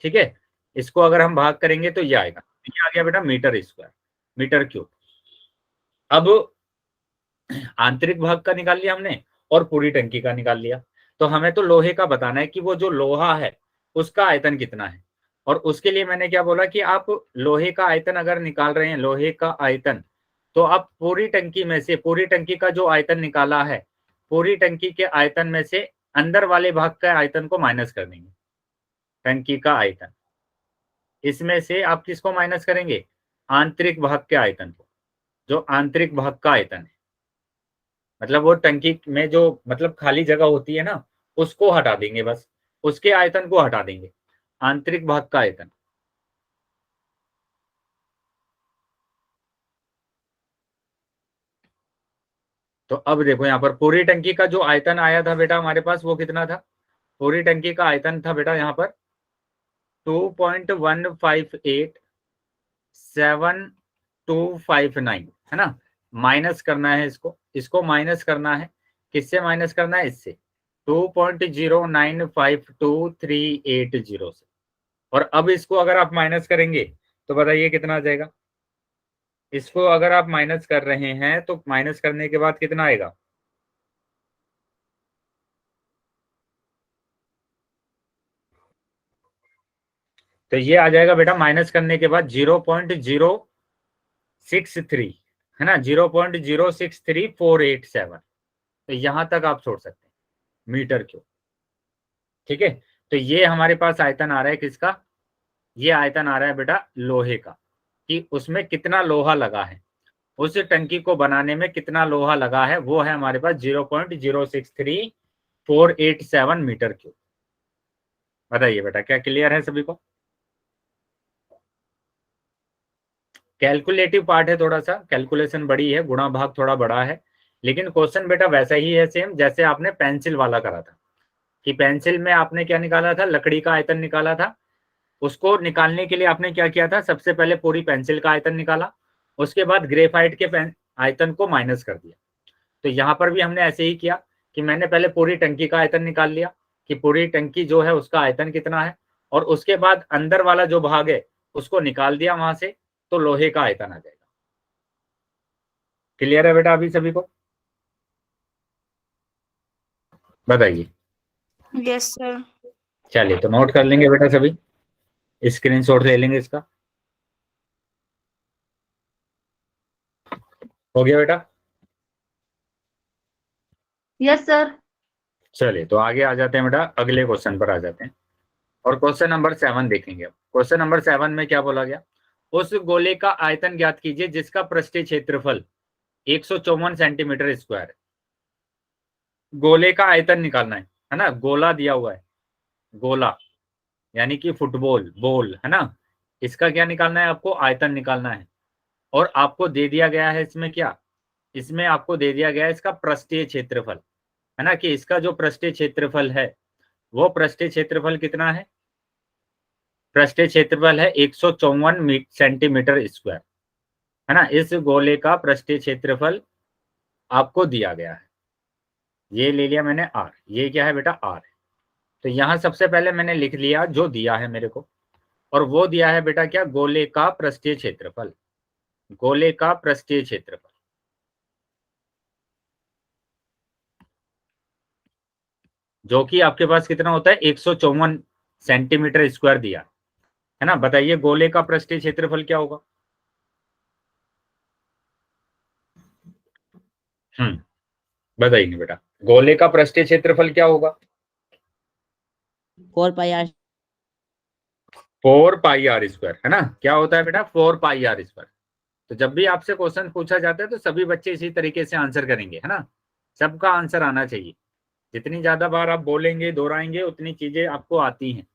ठीक है, इसको अगर हम भाग करेंगे तो ये आएगा, ये आ गया बेटा मीटर स्क्वायर, मीटर क्यूब। अब आंतरिक भाग का निकाल लिया हमने और पूरी टंकी का निकाल लिया। तो हमें तो लोहे का बताना है कि वो जो लोहा है उसका आयतन कितना है। और उसके लिए मैंने क्या बोला कि आप लोहे का आयतन अगर निकाल रहे हैं, लोहे का आयतन, तो आप पूरी टंकी में से, पूरी टंकी का जो आयतन निकाला है, पूरी टंकी के आयतन में से अंदर वाले भाग का आयतन को माइनस कर देंगे। टंकी का आयतन, इसमें से आप किसको माइनस करेंगे? आंतरिक भाग के आयतन को। जो आंतरिक भाग का आयतन है मतलब वो टंकी में जो मतलब खाली जगह होती है ना, उसको हटा देंगे, बस उसके आयतन को हटा देंगे, आंतरिक भाग का आयतन। तो अब देखो यहाँ पर पूरी टंकी का जो आयतन आया था बेटा हमारे पास, वो कितना था? पूरी टंकी का आयतन था बेटा यहाँ पर 2.158729 है ना। माइनस करना है इसको, इसको माइनस करना है, किससे माइनस करना है? इससे 2.0952380 से। और अब इसको अगर आप माइनस करेंगे तो बताइए कितना आ जाएगा? इसको अगर आप माइनस कर रहे हैं तो माइनस करने के बाद कितना आएगा? तो ये आ जाएगा बेटा माइनस करने के बाद 0.063 है ना, 0.063487। तो यहां तक आप छोड़ सकते हैं मीटर क्यूब। ठीक है, तो ये हमारे पास आयतन आ रहा है किसका? ये आयतन आ रहा है बेटा लोहे का, कि उसमें कितना लोहा लगा है, उस टंकी को बनाने में कितना लोहा लगा है, वो है हमारे पास 0.063487 मीटर क्यूब। बताइए बेटा, क्या क्लियर है सभी को? कैलकुलेटिव पार्ट है, थोड़ा सा कैलकुलेशन बड़ी है, गुणा भाग थोड़ा बड़ा है, लेकिन क्वेश्चन बेटा वैसा ही है सेम जैसे आपने पेंसिल वाला करा था, कि पेंसिल में आपने क्या निकाला था? लकड़ी का आयतन निकाला था। उसको निकालने के लिए आपने क्या किया था? सबसे पहले पूरी पेंसिल का आयतन निकाला, उसके बाद ग्रेफाइट के आयतन को माइनस कर दिया। तो यहाँ पर भी हमने ऐसे ही किया कि मैंने पहले पूरी टंकी का आयतन निकाल लिया कि पूरी टंकी जो है उसका आयतन कितना है, और उसके बाद अंदर वाला जो भाग है उसको निकाल दिया वहां से, तो लोहे का आयतन आ जाएगा। क्लियर है बेटा अभी सभी को? बताइए। Yes, sir. चलिए, तो नोट कर लेंगे बेटा सभी, स्क्रीनशॉट ले लेंगे इसका। हो गया बेटा? Yes sir. चलिए, तो आगे आ जाते हैं बेटा, अगले क्वेश्चन पर आ जाते हैं, और क्वेश्चन नंबर 7 देखेंगे। क्वेश्चन नंबर 7 में क्या बोला गया? उस गोले का आयतन ज्ञात कीजिए जिसका पृष्ठीय क्षेत्रफल 154 सेंटीमीटर स्क्वायर है। गोले का आयतन निकालना है, है ना, गोला दिया हुआ है, गोला यानी कि फुटबॉल बॉल, है ना, इसका क्या निकालना है आपको, आयतन निकालना है। और आपको दे दिया गया है इसमें क्या, इसमें आपको दे दिया गया है इसका पृष्ठीय क्षेत्रफल, है ना, कि इसका जो पृष्ठीय क्षेत्रफल है वो पृष्ठीय क्षेत्रफल कितना है, पृष्ठीय क्षेत्रफल है 154 सेंटीमीटर स्क्वायर, है ना। इस गोले का पृष्ठीय क्षेत्रफल आपको दिया गया है, ये ले लिया मैंने आर, ये क्या है बेटा आर है। तो यहां सबसे पहले मैंने लिख लिया जो दिया है मेरे को, और वो दिया है बेटा क्या, गोले का पृष्ठीय क्षेत्रफल, गोले का पृष्ठीय क्षेत्रफल। जो कि आपके पास कितना होता है 154 सेंटीमीटर स्क्वायर दिया है ना। बताइए गोले का पृष्ठीय क्षेत्रफल क्या होगा। बताइए बेटा, गोले का पृष्ठीय क्षेत्रफल क्या होगा। 4 पाई आर 4 पाई आर स्क्वायर, है ना, क्या होता है बेटा 4 पाई आर स्क्वायर। तो जब भी आपसे क्वेश्चन पूछा जाता है तो सभी बच्चे इसी तरीके से आंसर करेंगे, है ना, सबका आंसर आना चाहिए। जितनी ज्यादा बार आप बोलेंगे दोहराएंगे उतनी चीजें आपको आती हैं,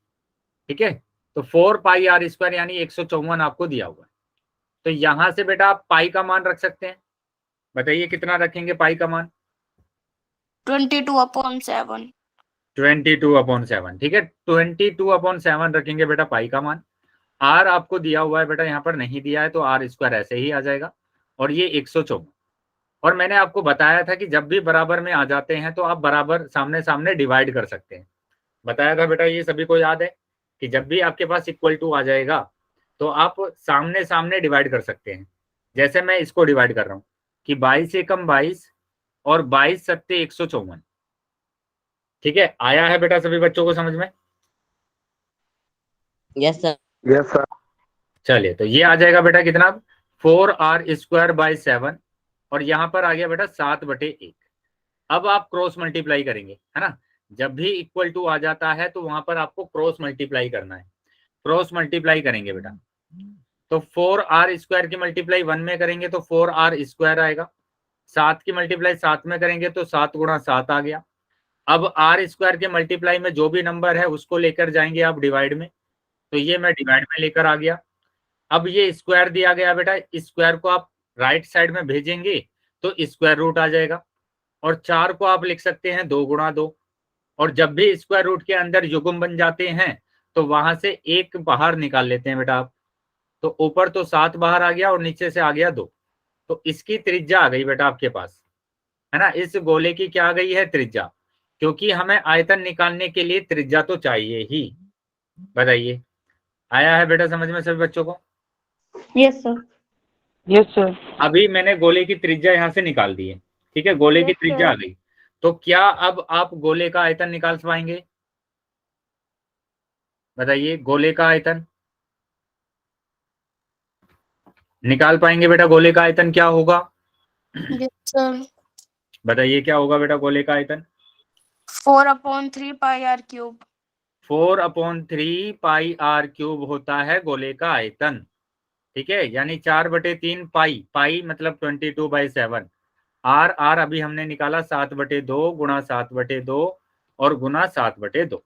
ठीक है। तो 4 पाई आर स्क्वायर यानी 154 आपको दिया हुआ है। तो यहां से बेटा आप पाई का मान रख सकते हैं। बताइए कितना रखेंगे पाई का मान, 22/7। 22/7, ठीक है, 22/7 रखेंगे बेटा पाई का मान। आर आपको दिया हुआ है बेटा, यहाँ पर नहीं दिया है तो आर स्क्वायर ऐसे ही आ जाएगा, और ये 154। और मैंने आपको बताया था कि जब भी बराबर में आ जाते हैं तो आप बराबर सामने सामने डिवाइड कर सकते हैं। बताया था बेटा, ये सभी को याद है कि जब भी आपके पास इक्वल टू आ जाएगा तो आप सामने सामने डिवाइड कर सकते हैं। जैसे मैं इसको डिवाइड कर रहा हूँ कि 22 एकम 22 और 22 सत्ते 154, ठीक है। आया है बेटा सभी बच्चों को समझ में। Yes sir. Yes sir. चलिए तो ये आ जाएगा बेटा कितना, 4r²/7, और यहाँ पर आ गया बेटा 7/1। अब आप क्रॉस मल्टीप्लाई करेंगे, है ना, जब भी इक्वल टू आ जाता है तो वहां पर आपको क्रॉस मल्टीप्लाई करना है। क्रॉस मल्टीप्लाई करेंगे बेटा, तो 4r² की मल्टीप्लाई 1 में करेंगे तो 4r² आएगा, 7 की मल्टीप्लाई 7 में करेंगे तो 7 × 7 आ गया। अब r² के मल्टीप्लाई में जो भी नंबर है उसको लेकर जाएंगे आप डिवाइड में, तो ये मैं डिवाइड में लेकर आ गया। अब ये स्क्वायर दिया गया बेटा, इस स्क्वायर को आप राइट साइड में भेजेंगे तो स्क्वायर रूट आ जाएगा, और 4 को आप लिख सकते हैं 2 × 2, और जब भी स्क्वायर रूट के अंदर युग्म बन जाते हैं तो वहां से एक बाहर निकाल लेते हैं बेटा आप। तो ऊपर तो 7 बाहर आ गया और नीचे से आ गया 2, तो इसकी त्रिज्या आ गई बेटा आपके पास, है ना। इस गोले की क्या आ गई है, त्रिज्या, क्योंकि हमें आयतन निकालने के लिए त्रिज्या तो चाहिए ही। बताइए आया है बेटा समझ में सभी बच्चों को। Yes sir. Yes sir. अभी मैंने गोले की त्रिज्या यहाँ से निकाल दी है, ठीक है, गोले की त्रिज्या आ गई। तो क्या अब आप गोले का आयतन निकाल पाएंगे। बताइए गोले का आयतन निकाल पाएंगे बेटा, गोले का आयतन क्या होगा। Yes sir. बताइए क्या होगा बेटा गोले का आयतन, 4/3 pi r cube. 4/3 pi r cube होता है गोले का आयतन, ठीक है, यानी 4/3 पाई, पाई मतलब 22/7, आर आर अभी हमने निकाला 7/2 गुणा 7/2 और गुना 7/2।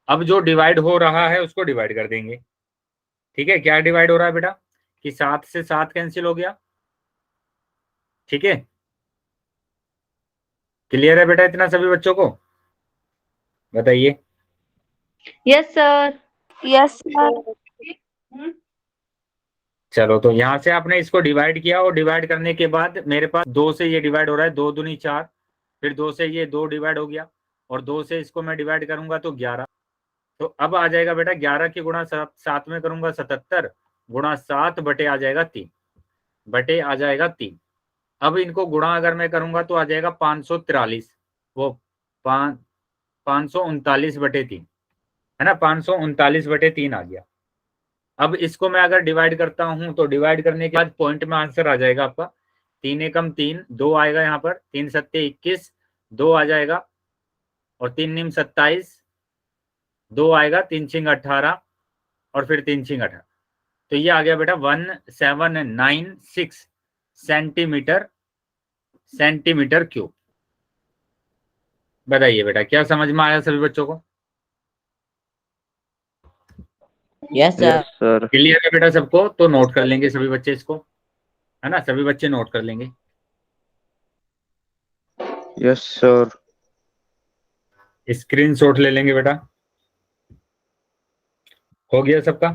अब जो डिवाइड हो रहा है उसको डिवाइड कर देंगे, ठीक है। क्या डिवाइड हो रहा है बेटा कि 7 से 7 कैंसिल हो गया, ठीक है। क्लियर है बेटा इतना सभी बच्चों को। बताइए यस सर। Yes sir. चलो, तो यहां से आपने इसको डिवाइड किया, और डिवाइड करने के बाद मेरे पास 2 से ये डिवाइड हो रहा है, 2 दूनी 4, फिर 2 से ये 2 डिवाइड हो गया, और 2 से इसको मैं डिवाइड करूंगा तो 11। तो अब आ जाएगा बेटा 11 की गुणा 7 में करूंगा 77 गुणा 7 बटे आ जाएगा 3, बटे आ जाएगा 3। अब इनको गुणा अगर मैं करूंगा तो आ जाएगा 543, वो 539/3, है ना, 539/3 आ गया। अब इसको मैं अगर डिवाइड करता हूं तो डिवाइड करने के बाद पॉइंट में आंसर आ जाएगा आपका 3 एकम 3, 2 आएगा यहाँ पर, 3 सत्ते 21, 2 आ जाएगा, और 3 निम 27, 2 आएगा, 3 छिंग 18, और फिर 3 छिंग 18। तो ये आ गया बेटा 1796 सेंटीमीटर क्यूब। बताइए बेटा, क्या समझ में आया सभी बच्चों को? Yes sir. Yes sir. Clear है बेटा सबको? तो नोट कर लेंगे सभी बच्चे इसको, है ना, सभी बच्चे नोट कर लेंगे। Yes sir. स्क्रीनशॉट ले लेंगे बेटा। हो गया सबका?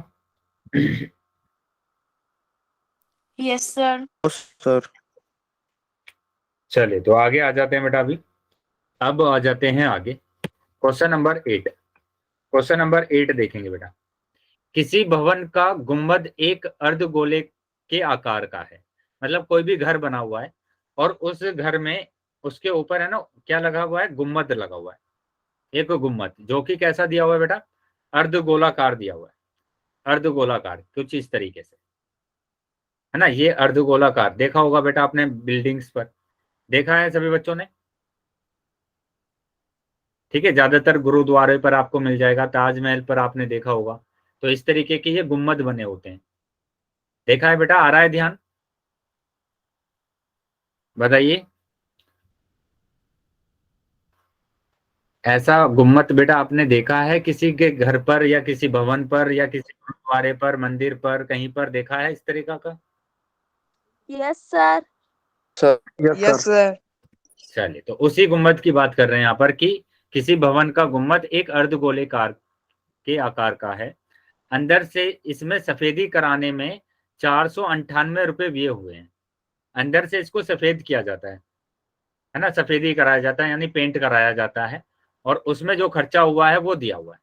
Yes sir. सर। चलिए तो आगे आ जाते हैं बेटा। अभी अब आ जाते हैं आगे, क्वेश्चन नंबर 8। क्वेश्चन नंबर 8 देखेंगे बेटा। किसी भवन का गुंबद एक अर्धगोले के आकार का है, मतलब कोई भी घर बना हुआ है और उस घर में उसके ऊपर है ना क्या लगा हुआ है, गुंबद लगा हुआ है, एक गुंबद जो कि कैसा दिया हुआ है बेटा, अर्धगोलाकार दिया हुआ है, अर्धगोलाकार कुछ इस तरीके से, है ना। ये अर्धगोलाकार देखा होगा बेटा आपने बिल्डिंग्स पर, देखा है सभी बच्चों ने? ठीक है, ज्यादातर गुरुद्वारे पर आपको मिल जाएगा, ताजमहल पर आपने देखा होगा। तो इस तरीके के ये गुम्बद बने होते हैं, देखा है बेटा? आ रहा है ध्यान? बताइए। ऐसा गुम्मत बेटा आपने देखा है किसी के घर पर या किसी भवन पर या किसी गुरुद्वारे पर, मंदिर पर, कहीं पर देखा है इस तरीका का? Yes sir. Sir. Yes sir. चलिए तो उसी गुम्मद की बात कर रहे हैं यहाँ पर कि किसी भवन का गुम्मद एक अर्धगोलेकार के आकार का है, अंदर से इसमें सफेदी कराने में 498 रुपए व्यय हुए हैं। अंदर से इसको सफेद किया जाता है ना, सफेदी कराया जाता है यानी पेंट कराया जाता है, और उसमें जो खर्चा हुआ है वो दिया हुआ है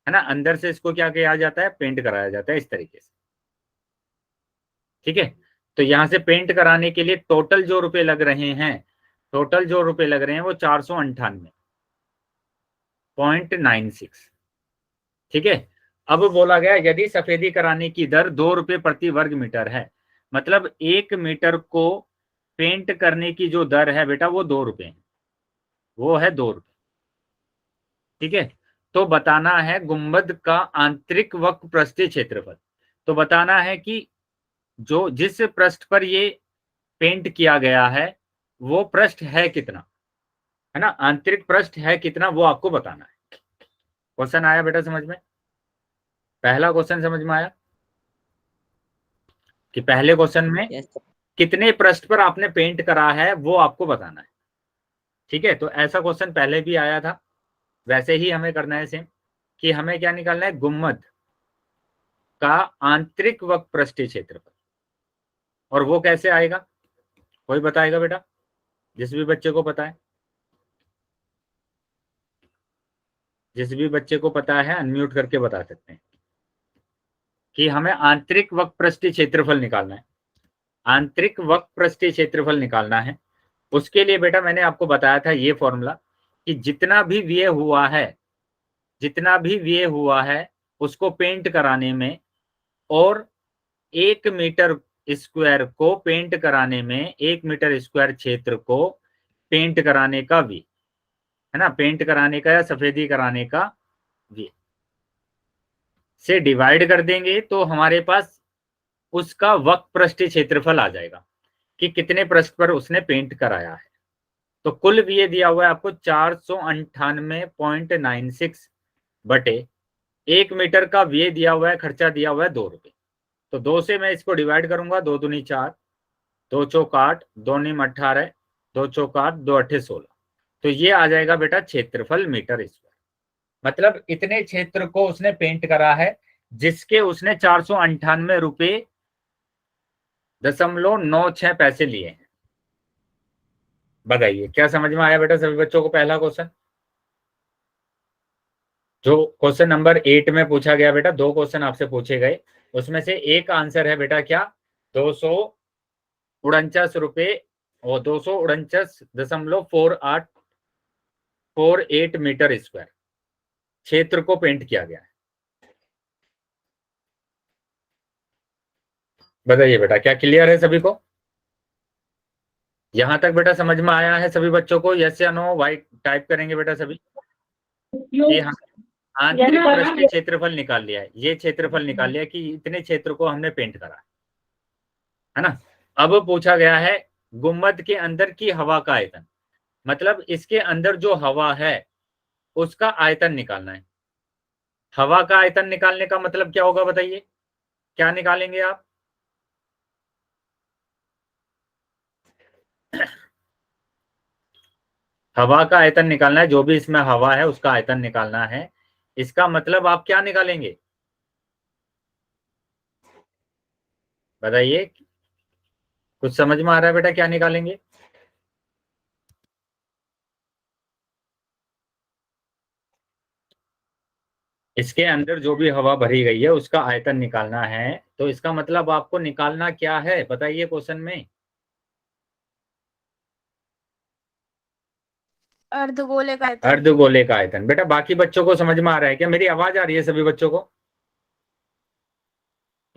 ना। अंदर से इसको क्या किया जाता है, पेंट कराया जाता है इस तरीके से। ठीक है, तो यहां से पेंट कराने के लिए टोटल जो रुपए लग रहे हैं, टोटल जो रुपए लग रहे हैं वो 498.96। ठीक है, अब बोला गया यदि सफेदी कराने की दर 2 रुपए प्रति वर्ग मीटर है, मतलब 1 मीटर को पेंट करने की जो दर है बेटा वो 2 रुपए है, वो है 2 रुपए। ठीक है, तो बताना है गुंबद का आंतरिक वक्र पृष्ठीय क्षेत्रफल। तो बताना है कि जो जिस पृष्ठ पर ये पेंट किया गया है वो पृष्ठ है कितना, है ना, आंतरिक पृष्ठ है कितना, वो आपको बताना है। क्वेश्चन आया बेटा समझ में? पहला क्वेश्चन समझ में आया कि पहले क्वेश्चन में यस सर। कितने पृष्ठ पर आपने पेंट करा है वो आपको बताना है। ठीक है, तो ऐसा क्वेश्चन पहले भी आया था, वैसे ही हमें करना है सेम, कि हमें क्या निकालना है, गुम्मद का आंतरिक वक्र पृष्ठीय क्षेत्रफल। और वो कैसे आएगा, कोई बताएगा बेटा, जिस भी बच्चे को पता है, जिस भी बच्चे को पता है अनम्यूट करके बता सकते हैं कि हमें आंतरिक वक्र पृष्ठीय क्षेत्रफल निकालना है, आंतरिक वक्र पृष्ठीय क्षेत्रफल निकालना है। उसके लिए बेटा मैंने आपको बताया था ये फॉर्मूला कि जितना भी व्यय हुआ है, जितना भी व्यय हुआ है उसको पेंट कराने में, और 1 मीटर स्क्वायर को पेंट कराने में, 1 मीटर स्क्वायर क्षेत्र को पेंट कराने का व्यय, है ना, पेंट कराने का या सफेदी कराने का व्यय से डिवाइड कर देंगे तो हमारे पास उसका वक्र पृष्ठीय क्षेत्रफल आ जाएगा कि कितने पृष्ठ पर उसने पेंट कराया है। तो कुल व्यय दिया हुआ है आपको 498.96 बटे 1 मीटर का व्यय दिया हुआ है, खर्चा दिया हुआ है 2 रुपए। तो 2 से मैं इसको डिवाइड करूंगा, 2 दूनी 4, 2 चौक 8, 2 नीम 18, 2 चौक 8, 2 अट्ठे 16। तो ये आ जाएगा बेटा क्षेत्रफल मीटर स्क्वायर। मतलब इतने क्षेत्र को उसने पेंट करा है जिसके उसने 498 रुपए 0.96 पैसे लिए हैं। बताइए क्या समझ में आया बेटा सभी बच्चों को पहला क्वेश्चन? जो क्वेश्चन नंबर 8 में पूछा गया बेटा, 2 क्वेश्चन आपसे पूछे गए, उसमें से एक आंसर है बेटा क्या, 249 रुपए और 249.48 मीटर स्क्वायर क्षेत्र को पेंट किया गया है। बताइए बेटा क्या क्लियर है सभी को? यहां तक बेटा समझ में आया है सभी बच्चों को? यस या नो वाइट टाइप करेंगे बेटा सभी। ये आंतरिक पृष्ठीय क्षेत्रफल निकाल लिया है, ये क्षेत्रफल निकाल लिया कि इतने क्षेत्र को हमने पेंट करा है ना। अब पूछा गया है गुंबद के अंदर की हवा का आयतन, मतलब इसके अंदर जो हवा है उसका आयतन निकालना है। हवा का आयतन निकालने का मतलब क्या होगा बताइए, क्या निकालेंगे आप? हवा का आयतन निकालना है, जो भी इसमें हवा है उसका आयतन निकालना है। इसका मतलब आप क्या निकालेंगे बताइए, कुछ समझ में आ रहा है बेटा क्या निकालेंगे? इसके अंदर जो भी हवा भरी गई है उसका आयतन निकालना है। तो इसका मतलब आपको निकालना क्या है बताइए क्वेश्चन में? अर्धगोले का आयतन। अर्धगोले का आयतन। बेटा बाकी बच्चों को समझ में आ रहा है क्या? मेरी आवाज आ रही है सभी बच्चों को?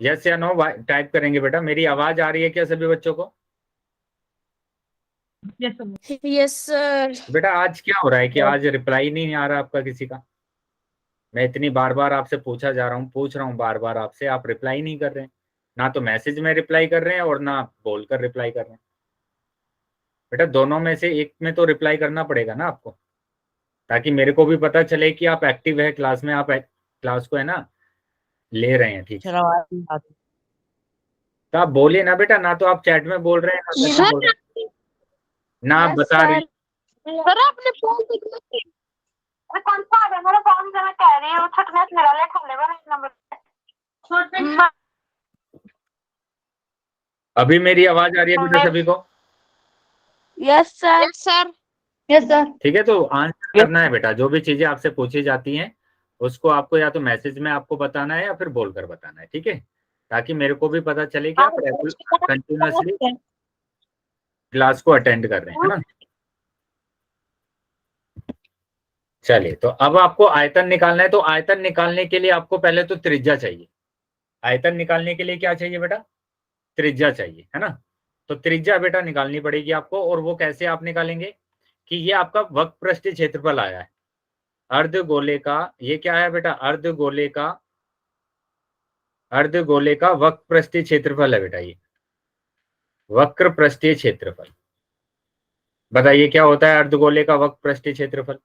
यस या नो टाइप करेंगे बेटा। मेरी आवाज आ रही है क्या सभी बच्चों को? Yes sir. बेटा आज क्या हो रहा है कि आज रिप्लाई नहीं आ रहा आपका किसी का? मैं इतनी बार बार आपसे पूछ रहा हूँ बार बार आपसे, आप रिप्लाई नहीं कर रहे हैं। ना तो मैसेज में रिप्लाई कर रहे हैं और ना बोलकर रिप्लाई कर रहे हैं। बेटा दोनों में से एक में तो रिप्लाई करना पड़ेगा ना आपको, ताकि मेरे को भी पता चले कि आप एक्टिव है क्लास में, आप क्लास को है ना ले रहे हैं ठीक से। तो आप बोलिए ना बेटा, ना तो आप चैट में बोल रहे हैं ना मैसेज बोल रहे हैं, ना आप बता रहे हैं। सर आपने फोन तो कौन सा आ गया मेरा काम जरा कह रही है वो छटना मेरा ले खोले वाला नंबर। अभी मेरी आवाज आ रही है बेटा सभी को? Yes sir. Yes sir. Yes sir. ठीक है, तो आंसर करना है बेटा। जो भी चीजें आपसे पूछी जाती हैं उसको आपको या तो मैसेज में आपको बताना है या फिर बोलकर बताना है, ठीक है, ताकि मेरे को भी पता चले कि आप कंटिन्यूअसली क्लास को अटेंड कर रहे हैं, है ना। चलिए, तो अब आपको आयतन निकालना है। तो आयतन निकालने के लिए आपको पहले तो त्रिज्या चाहिए। आयतन निकालने के लिए क्या चाहिए बेटा? त्रिज्या चाहिए, है ना। तो त्रिज्या बेटा निकालनी पड़ेगी आपको। और वो कैसे आप निकालेंगे कि ये आपका वक्र पृष्ठीय क्षेत्रफल आया है अर्धगोले का। ये क्या है बेटा? अर्धगोले का वक्र पृष्ठीय क्षेत्रफल है बेटा। ये वक्र पृष्ठीय क्षेत्रफल, बताइए क्या होता है अर्धगोले का वक्र पृष्ठीय क्षेत्रफल?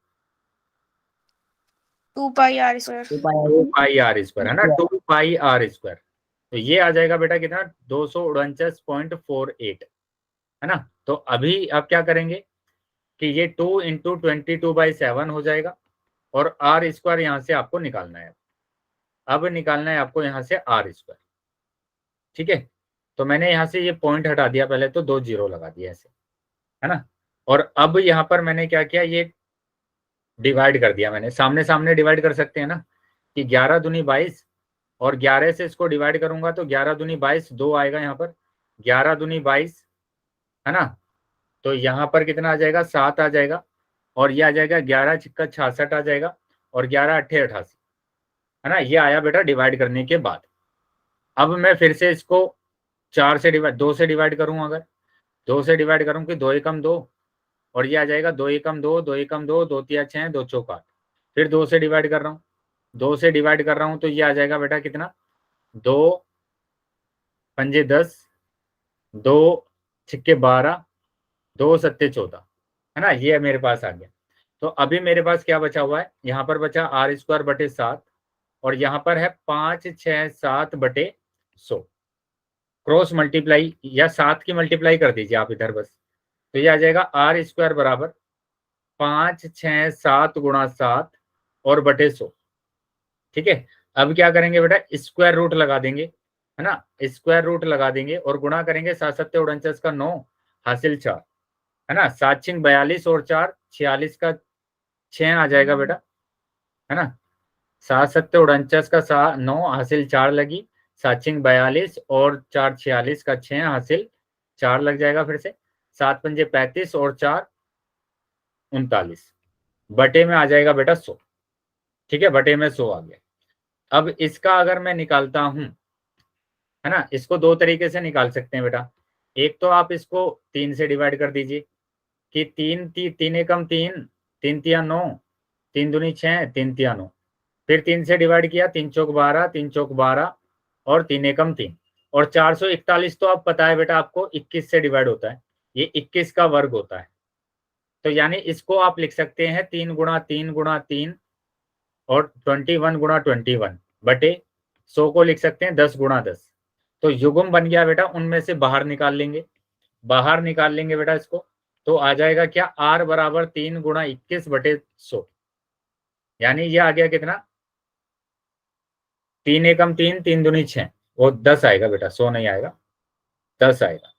2 pi r square. 2 pi r square, है ना। 2 पाई आर स्क्वायर। तो ये आ जाएगा बेटा कितना? 249.48, है ना। तो अभी आप क्या करेंगे कि ये 2 इंटू 22/7 हो जाएगा और आर स्क्वायर यहाँ से आपको निकालना है। अब निकालना है आपको यहाँ से आर स्क्वायर, ठीक है। तो मैंने यहाँ से ये पॉइंट हटा दिया पहले, तो 2 जीरो लगा दिया ऐसे, है ना। और अब यहाँ पर मैंने क्या किया, ये डिवाइड कर दिया मैंने। सामने सामने डिवाइड कर सकते हैं ना, कि 11 दूनी 22 और 11 से इसको डिवाइड करूंगा तो 11 दूनी 22, 2 आएगा यहाँ पर, 11 दूनी 22, है ना। तो यहाँ पर कितना आ जाएगा? 7 आ जाएगा। और ये आ जाएगा 11 छिक्का 66 आ जाएगा और 11 अट्ठे 88, है ना। ये आया बेटा डिवाइड करने के बाद। अब मैं फिर से इसको 2 से डिवाइड करूँ, अगर 2 से डिवाइड करूँ कि 2 एकम 2, और ये आ जाएगा 2 एकम 2, 2 एकम 2, 2 तिया 6, 2 चौक 8। फिर 2 से डिवाइड कर रहा हूँ, 2 से डिवाइड कर रहा हूँ तो ये आ जाएगा बेटा कितना? 2 पंजे 10, 2 छिक्के 12, 2 सत्ते 14, है ना। ये मेरे पास आ गया। तो अभी मेरे पास क्या बचा हुआ है? यहाँ पर बचा आर स्क्वायर बटे 7 और यहाँ पर है 5 6 7 बटे 100। क्रॉस मल्टीप्लाई या 7 की मल्टीप्लाई कर दीजिए आप इधर बस। तो ये आ जाएगा आर स्क्वायर बराबर 5 6 7 गुणा 7 और बटे 100, ठीक है। अब क्या करेंगे बेटा? स्क्वायर रूट लगा देंगे, है ना। स्क्वायर रूट लगा देंगे और गुणा करेंगे। 7 सत्ते 49 का 9 हासिल 4, है ना। 7 छिंग 42 और 4 46 का 6 आ जाएगा बेटा, है ना। 7 सत्ते 49 का 9 हासिल 4 लगी, 7 छिंग 42 और 4 46 का 6 हासिल 4 लग जाएगा। फिर से 7 पंजे 35 और 4 39, बटे में आ जाएगा बेटा 100, ठीक है। बटे में 100 आ गया। अब इसका अगर मैं निकालता हूं, है ना, इसको 2 तरीके से निकाल सकते हैं बेटा। एक तो आप इसको 3 से डिवाइड कर दीजिए कि 3 एकम 3, 3 तिया 9, 3 दूनी 6, 3 तिया 9। फिर 3 से डिवाइड किया, 3 चौक 12, 3 चौक 12 और 3 एकम 3। और 441 तो आप पता है बेटा आपको 21 से डिवाइड होता है, ये 21 का वर्ग होता है। तो यानी इसको आप लिख सकते हैं 3 गुणा 3 गुणा 3 और 21 गुणा 21 बटे 100 को लिख सकते हैं 10 गुणा 10। तो युग्म बन गया बेटा, उनमें से बाहर निकाल लेंगे, बाहर निकाल लेंगे बेटा इसको, तो आ जाएगा क्या, r बराबर 3 गुणा 21 बटे 100, यानी ये आ गया कितना, 3 एकम 3, 3 दूनी 6, वो 10 आएगा बेटा, 100 नहीं आएगा, 10 आएगा।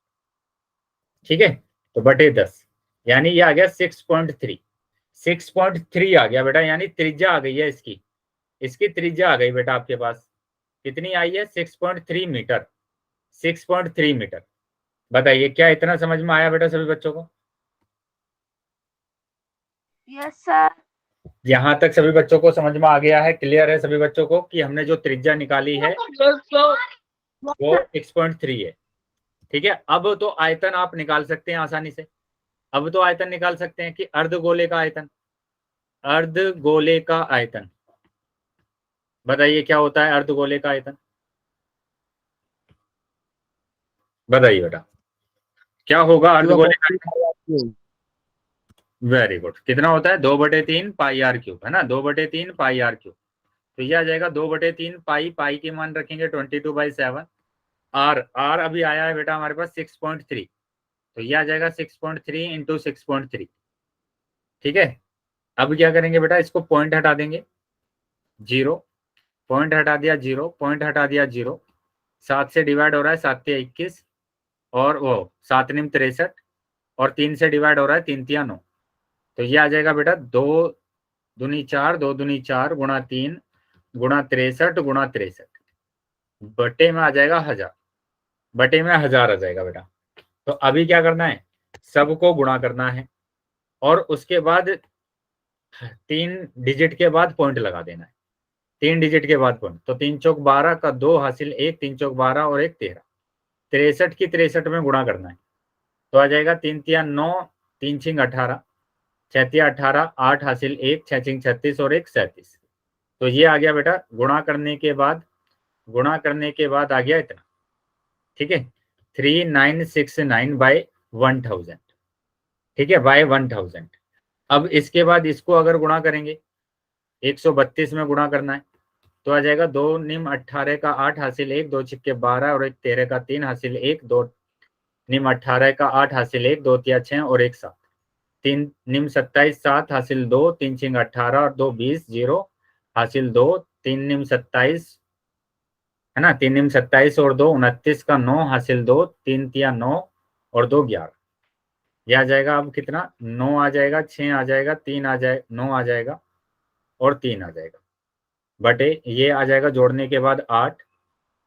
ठीक है, तो बटे 10, यानी ये आ गया 6.3, 6.3 आ गया बेटा, यानी त्रिज्या आ गई है इसकी, इसकी त्रिज्या आ गई बेटा आपके पास, कितनी आई है, 6.3 मीटर, 6.3 मीटर। बताइए क्या इतना समझ में आया बेटा सभी बच्चों को? Yes sir. यहां तक सभी बच्चों को समझ में आ गया है, क्लियर है सभी बच्चों को कि हमने जो त्रिज्या निकाली है वो 6.3 है। ठीक है, अब तो आयतन आप निकाल सकते हैं आसानी से, अब तो आयतन निकाल सकते हैं कि अर्धगोले का आयतन, अर्धगोले का आयतन, बताइए क्या होता है अर्धगोले का आयतन, बताइए बेटा क्या होगा अर्धगोले का आयतन? वेरी गुड, कितना होता है, 2/3 पाई r क्यूब, है ना, 2/3 पाई r क्यूब। तो ये आ जाएगा 2/3 पाई, पाई की मान रखेंगे 22/7, r अभी आया है बेटा हमारे पास 6.3, तो ये आ जाएगा 6.3 इंटू 6.3। ठीक है, अब क्या करेंगे बेटा, इसको पॉइंट हटा देंगे, 0 पॉइंट हटा दिया, 0 पॉइंट हटा दिया, 0 7 से डिवाइड हो रहा है, 7 से 21 और वो 7 निम 63 और 3 से डिवाइड हो रहा है, 3 तिया 9, तो ये आ जाएगा बेटा 2 दूनी 4, 2 दूनी 4 गुणा 3 गुणा 63 गुणा 63 बटे में आ जाएगा 1000, बटे में 1000 आ जाएगा बेटा। तो अभी क्या करना है, सबको गुणा करना है और उसके बाद 3 डिजिट के बाद पॉइंट लगा देना है, 3 डिजिट के बाद पॉइंट, तो 3 चौक 12 का 2 हासिल 1, 3 चौक 12 और 1 13, 63 की 63 में गुणा करना है, तो आ जाएगा 3 तिया 9, 3 छिंग 18, 6 तिया 18, 8 हासिल 1, 6 छिंग 36 और 1 37। तो ये आ गया बेटा, गुणा करने के बाद आ गया इतना। ठीक है, 3969 बाय 1000, ठीक है, बाय 1000। अब इसके बाद इसको अगर गुणा करेंगे 132 में गुणा करना है, तो आ जाएगा 2 निम 18 का 8 हासिल 1, 2 छिक्के 12 और 1 13 का 3 हासिल 1, 2 निम 18 का 8 हासिल 1, 2 तिया 6 और 1 7, 3 निम 27 7 हासिल 2, 3 छिंग 18 और 2 20 0 हासिल 2, 3 निम 27, है ना, 3 निम 27 और 2 29 का 9 हासिल 2, 3 तिया 9 और 2 11, यह आ जाएगा अब कितना, 9 आ जाएगा, 6 आ जाएगा, 3 आ जाए 9 आ जाएगा और 3 आ जाएगा, बटे ये आ जाएगा जोड़ने के बाद 8,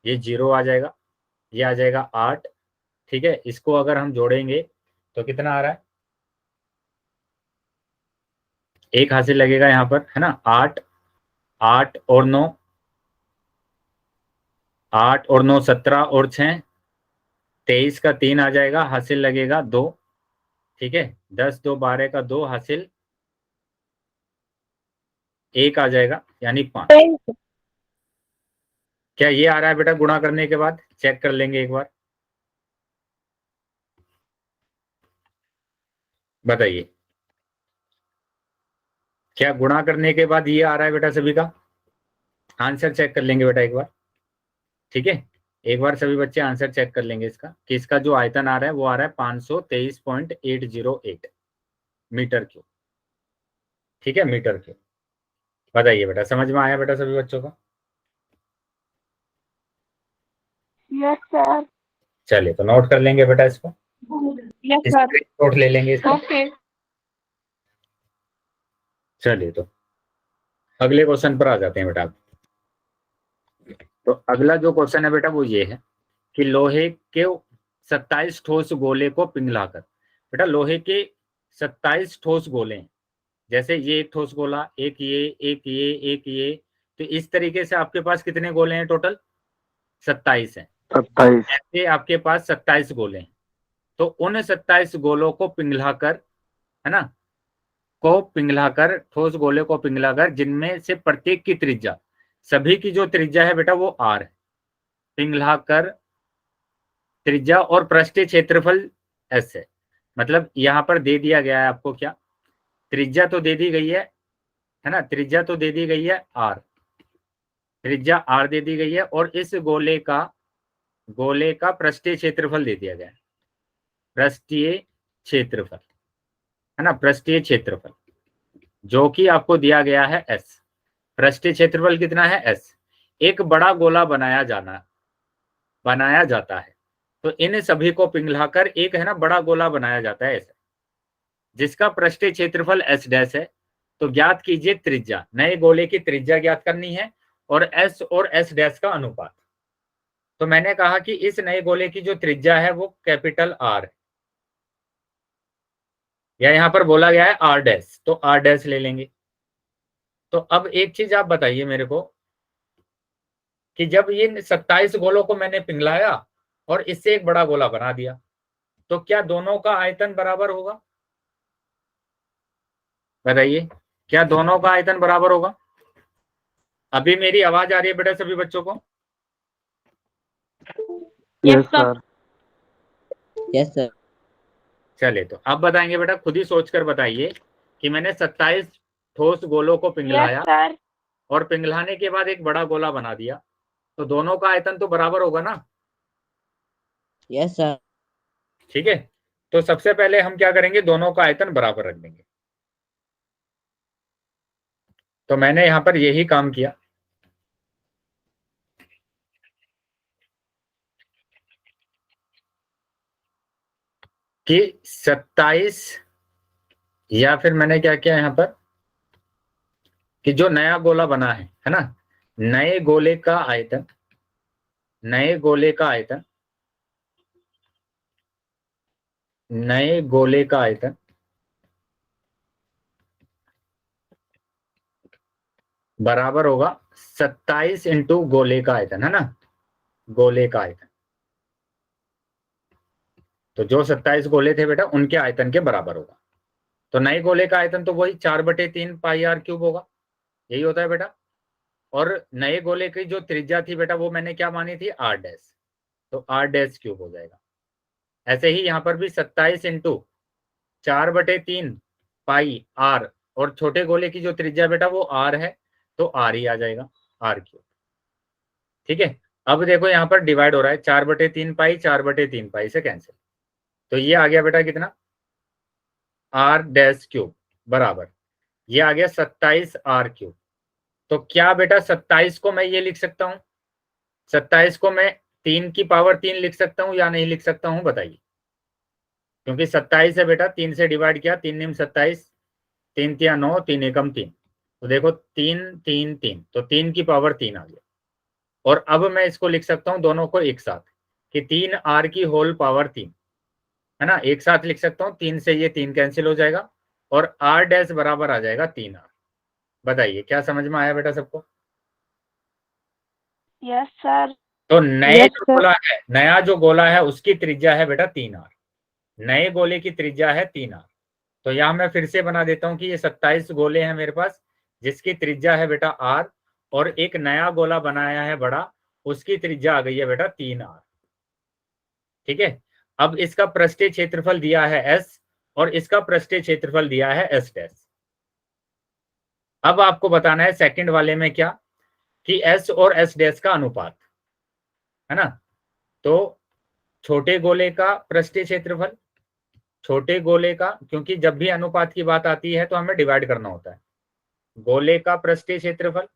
ये 0 आ जाएगा, ये आ जाएगा 8। ठीक है, इसको अगर हम जोड़ेंगे तो कितना आ रहा है, 1 हासिल लगेगा यहाँ पर, है ना, 8 8 और 9, 8 और 9 17 और 6 23 का 3 आ जाएगा, हासिल लगेगा 2। ठीक है, 10 2 12 का 2 हासिल 1 आ जाएगा, यानी 5। क्या ये आ रहा है बेटा गुणा करने के बाद, चेक कर लेंगे एक बार, बताइए क्या गुणा करने के बाद ये आ रहा है बेटा सभी का, आंसर चेक कर लेंगे बेटा एक बार। ठीक है, एक बार सभी बच्चे आंसर चेक कर लेंगे इसका, कि इसका जो आयतन आ रहा है वो आ रहा है 523.808 मीटर क्यूब। ठीक है, मीटर क्यूब। बताइए बेटा समझ में आया बेटा सभी बच्चों को? Yes sir. चलिए तो नोट कर लेंगे बेटा इसको, यस सर। नोट ले लेंगे इसको। ओके। चलिए तो अगले क्वेश्चन पर आ जाते हैं बेटा। तो अगला जो क्वेश्चन है बेटा वो ये है कि लोहे के 27 ठोस गोले को पिघलाकर, बेटा लोहे के 27 ठोस गोले हैं, जैसे ये एक ठोस गोला, एक ये, एक ये, एक ये, तो इस तरीके से आपके पास कितने गोले हैं टोटल, 27 हैं। 27। ऐसे आपके पास 27 गोले हैं, तो उन 27 गोलों को पिघलाकर, है ना, को पिघलाकर, ठोस गोले को पिघलाकर, जिनमें से प्रत्येक की त्रिज्या, सभी की जो त्रिज्या है बेटा वो r है, पिघलाकर त्रिज्या और पृष्ठीय क्षेत्रफल s है। मतलब यहां पर दे दिया गया है आपको क्या, त्रिज्या तो दे दी गई है ना, त्रिज्या तो दे दी गई है r, त्रिज्या r दे दी गई है, और इस गोले का पृष्ठीय क्षेत्रफल दे दिया गया है, पृष्ठीय क्षेत्रफल, है ना, पृष्ठीय क्षेत्रफल जो कि आपको दिया गया है s। पृष्ठीय क्षेत्रफल कितना है s। एक बड़ा गोला बनाया जाता है, तो इन सभी को पिघलाकर एक, है ना, बड़ा गोला बनाया जाता है ऐसे, जिसका पृष्ठीय क्षेत्रफल s डैश है। तो ज्ञात कीजिए त्रिज्या, नए गोले की त्रिज्या ज्ञात करनी है और s और s डैश का अनुपात। तो मैंने कहा कि इस नए गोले की जो त्रिज्या है वो कैपिटल R है, या यहां पर बोला गया है R डैश, तो R डैश ले लेंगे। तो अब एक चीज आप बताइए मेरे को कि जब ये 27 गोलों को मैंने पिघलाया और इससे एक बड़ा गोला बना दिया, तो क्या दोनों का आयतन बराबर होगा? बताइए, क्या दोनों का आयतन बराबर होगा? अभी मेरी आवाज आ रही है बेटा सभी बच्चों को? Yes, sir. Yes, sir. चले, तो अब बताएंगे बेटा, खुद ही सोचकर बताइए कि मैंने 27 ठोस गोलों को पिघलाया सर। और पिघलाने के बाद एक बड़ा गोला बना दिया, तो दोनों का आयतन तो बराबर होगा ना? Yes, sir. ठीक है, तो सबसे पहले हम क्या करेंगे, दोनों का आयतन बराबर रख देंगे। तो मैंने यहां पर यही काम किया कि 27, या फिर मैंने क्या किया यहां पर कि जो नया गोला बना है ना, नए गोले का आयतन, नए गोले का आयतन, नए गोले का आयतन बराबर होगा 27 इंटू गोले का आयतन, है ना, गोले का आयतन। तो जो 27 गोले थे बेटा उनके आयतन के बराबर होगा। तो नए गोले का आयतन तो वही 4/3 पाई r क्यूब होगा, यही होता है बेटा। और नए गोले की जो त्रिज्या थी बेटा वो मैंने क्या मानी थी, r डैश, तो r डैश क्यूब हो जाएगा। ऐसे ही यहाँ पर भी 27 इंटू 4/3 पाई r, और छोटे गोले की जो त्रिज्या बेटा वो r है, तो r ही आ जाएगा, r क्यूब। ठीक है, अब देखो यहाँ पर डिवाइड हो रहा है, 4/3 पाई 4/3 पाई से कैंसिल, तो ये आ गया बेटा कितना, r डैश क्यूब बराबर, ये आ गया 27 r क्यूब। तो क्या बेटा 27 को मैं ये लिख सकता हूँ, 27 को मैं 3 की पावर 3 लिख सकता हूँ या नहीं लिख सकता हूँ, बताइए। क्योंकि 27 है बेटा, 3 से डिवाइड किया, 3 निम 27, 3 तिया 9, 3 एकम 3, तो देखो 3 3 3, तो 3 की पावर 3 आ गया। और अब मैं इसको लिख सकता हूँ दोनों को एक साथ कि 3r की होल पावर 3, है ना, एक साथ लिख सकता हूँ, 3 से ये 3 कैंसिल हो जाएगा और r डैश बराबर आ जाएगा 3r। बताइए क्या समझ में आया बेटा सबको? Yes sir. तो नए Yes, जो sir. गोला है, नया जो गोला है उसकी त्रिज्या है बेटा 3r, नए गोले की त्रिज्या है 3r। तो यहां मैं फिर से बना देता हूं कि ये 27 गोले हैं मेरे पास, जिसकी त्रिज्या है बेटा r, और एक नया गोला बनाया है बड़ा, उसकी त्रिज्या आ गई है बेटा 3r। ठीक है, अब इसका पृष्ठीय क्षेत्रफल दिया है s और इसका पृष्ठीय क्षेत्रफल दिया है s डैश। अब आपको बताना है सेकंड वाले में क्या, कि s और s डैश का अनुपात, है ना। तो छोटे गोले का पृष्ठीय क्षेत्रफल, छोटे गोले का, क्योंकि जब भी अनुपात की बात आती है तो हमें डिवाइड करना होता है, गोले का पृष्ठीय क्षेत्रफल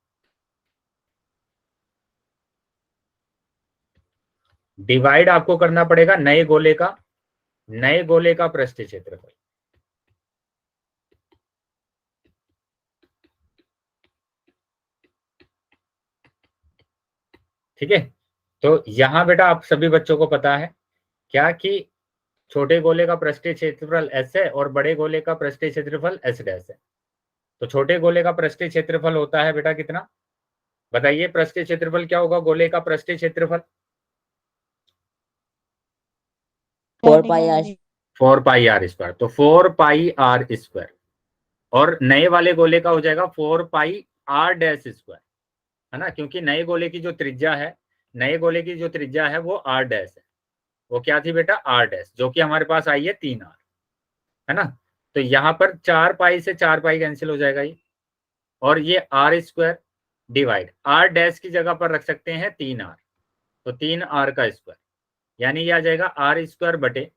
डिवाइड आपको करना पड़ेगा नए गोले का, नए गोले का पृष्ठीय क्षेत्रफल। ठीक है, तो यहां बेटा आप सभी बच्चों को पता है क्या कि छोटे गोले का पृष्ठीय क्षेत्रफल s है और बड़े गोले का पृष्ठीय क्षेत्रफल s डैश है। तो छोटे गोले का पृष्ठीय क्षेत्रफल होता है बेटा कितना, बताइए पृष्ठीय क्षेत्रफल क्या होगा गोले का पृष्ठीय क्षेत्रफल? 4 pi r. 4 पाई r स्क्वायर, तो 4 पाई r स्क्वायर, और नए वाले गोले का हो जाएगा 4 पाई r डैश स्क्वायर, है ना, क्योंकि नए गोले की जो त्रिज्या है, नए गोले की जो त्रिज्या है वो r डैश है। वो क्या थी बेटा, r डैश, जो कि हमारे पास आई है 3r, है ना। तो यहाँ पर 4 पाई से 4 पाई कैंसिल हो जाएगा ये, और ये r square divide r dash की जगह पर रख सकते हैं 3r, तो 3r का स्क्वायर, यानी ये आ जाएगा आर स्क्वायर बटे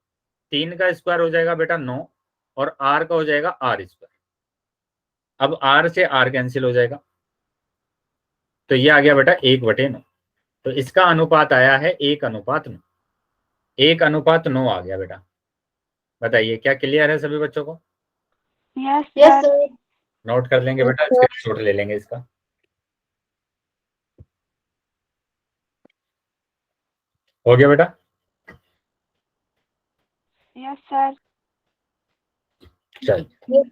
3 का स्क्वायर हो जाएगा बेटा 9, और r का हो जाएगा आर स्क्वायर। अब r से r कैंसिल हो जाएगा, तो ये आ गया बेटा 1/9। तो इसका अनुपात आया है 1:9, 1:9 आ गया बेटा। बताइए क्या क्लियर है सभी बच्चों को? Yes yes sir. Sir. Note कर लेंगे बेटा, स्क्रीनशॉट ले लेंगे इसका। हो गया बेटा? Yes sir. चलिए,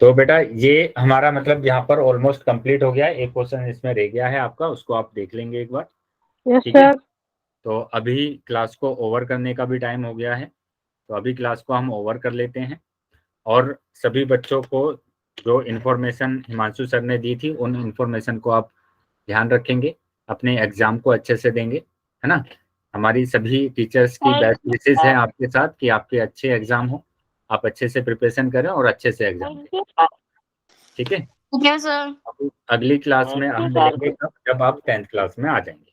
तो बेटा ये हमारा मतलब यहाँ पर ऑलमोस्ट कंप्लीट हो गया है। एक क्वेश्चन इसमें रह गया है आपका, उसको आप देख लेंगे एक बार। यस ठीक है, सर। तो अभी क्लास को ओवर करने का भी टाइम हो गया है, तो अभी क्लास को हम ओवर कर लेते हैं। और सभी बच्चों को जो इन्फॉर्मेशन हिमांशु सर ने दी थी, उन इन्फॉर्मेशन को आप ध्यान रखेंगे, अपने एग्जाम को अच्छे से देंगे, है ना। हमारी सभी टीचर्स की बेस्ट विशेष है आपके साथ कि आपके अच्छे एग्जाम हो, आप अच्छे से प्रिपरेशन करें और अच्छे से एग्जाम दें। ठीक है, यस सर। अगली क्लास में हम मिलेंगे जब आप 10th क्लास में आ जाएंगे।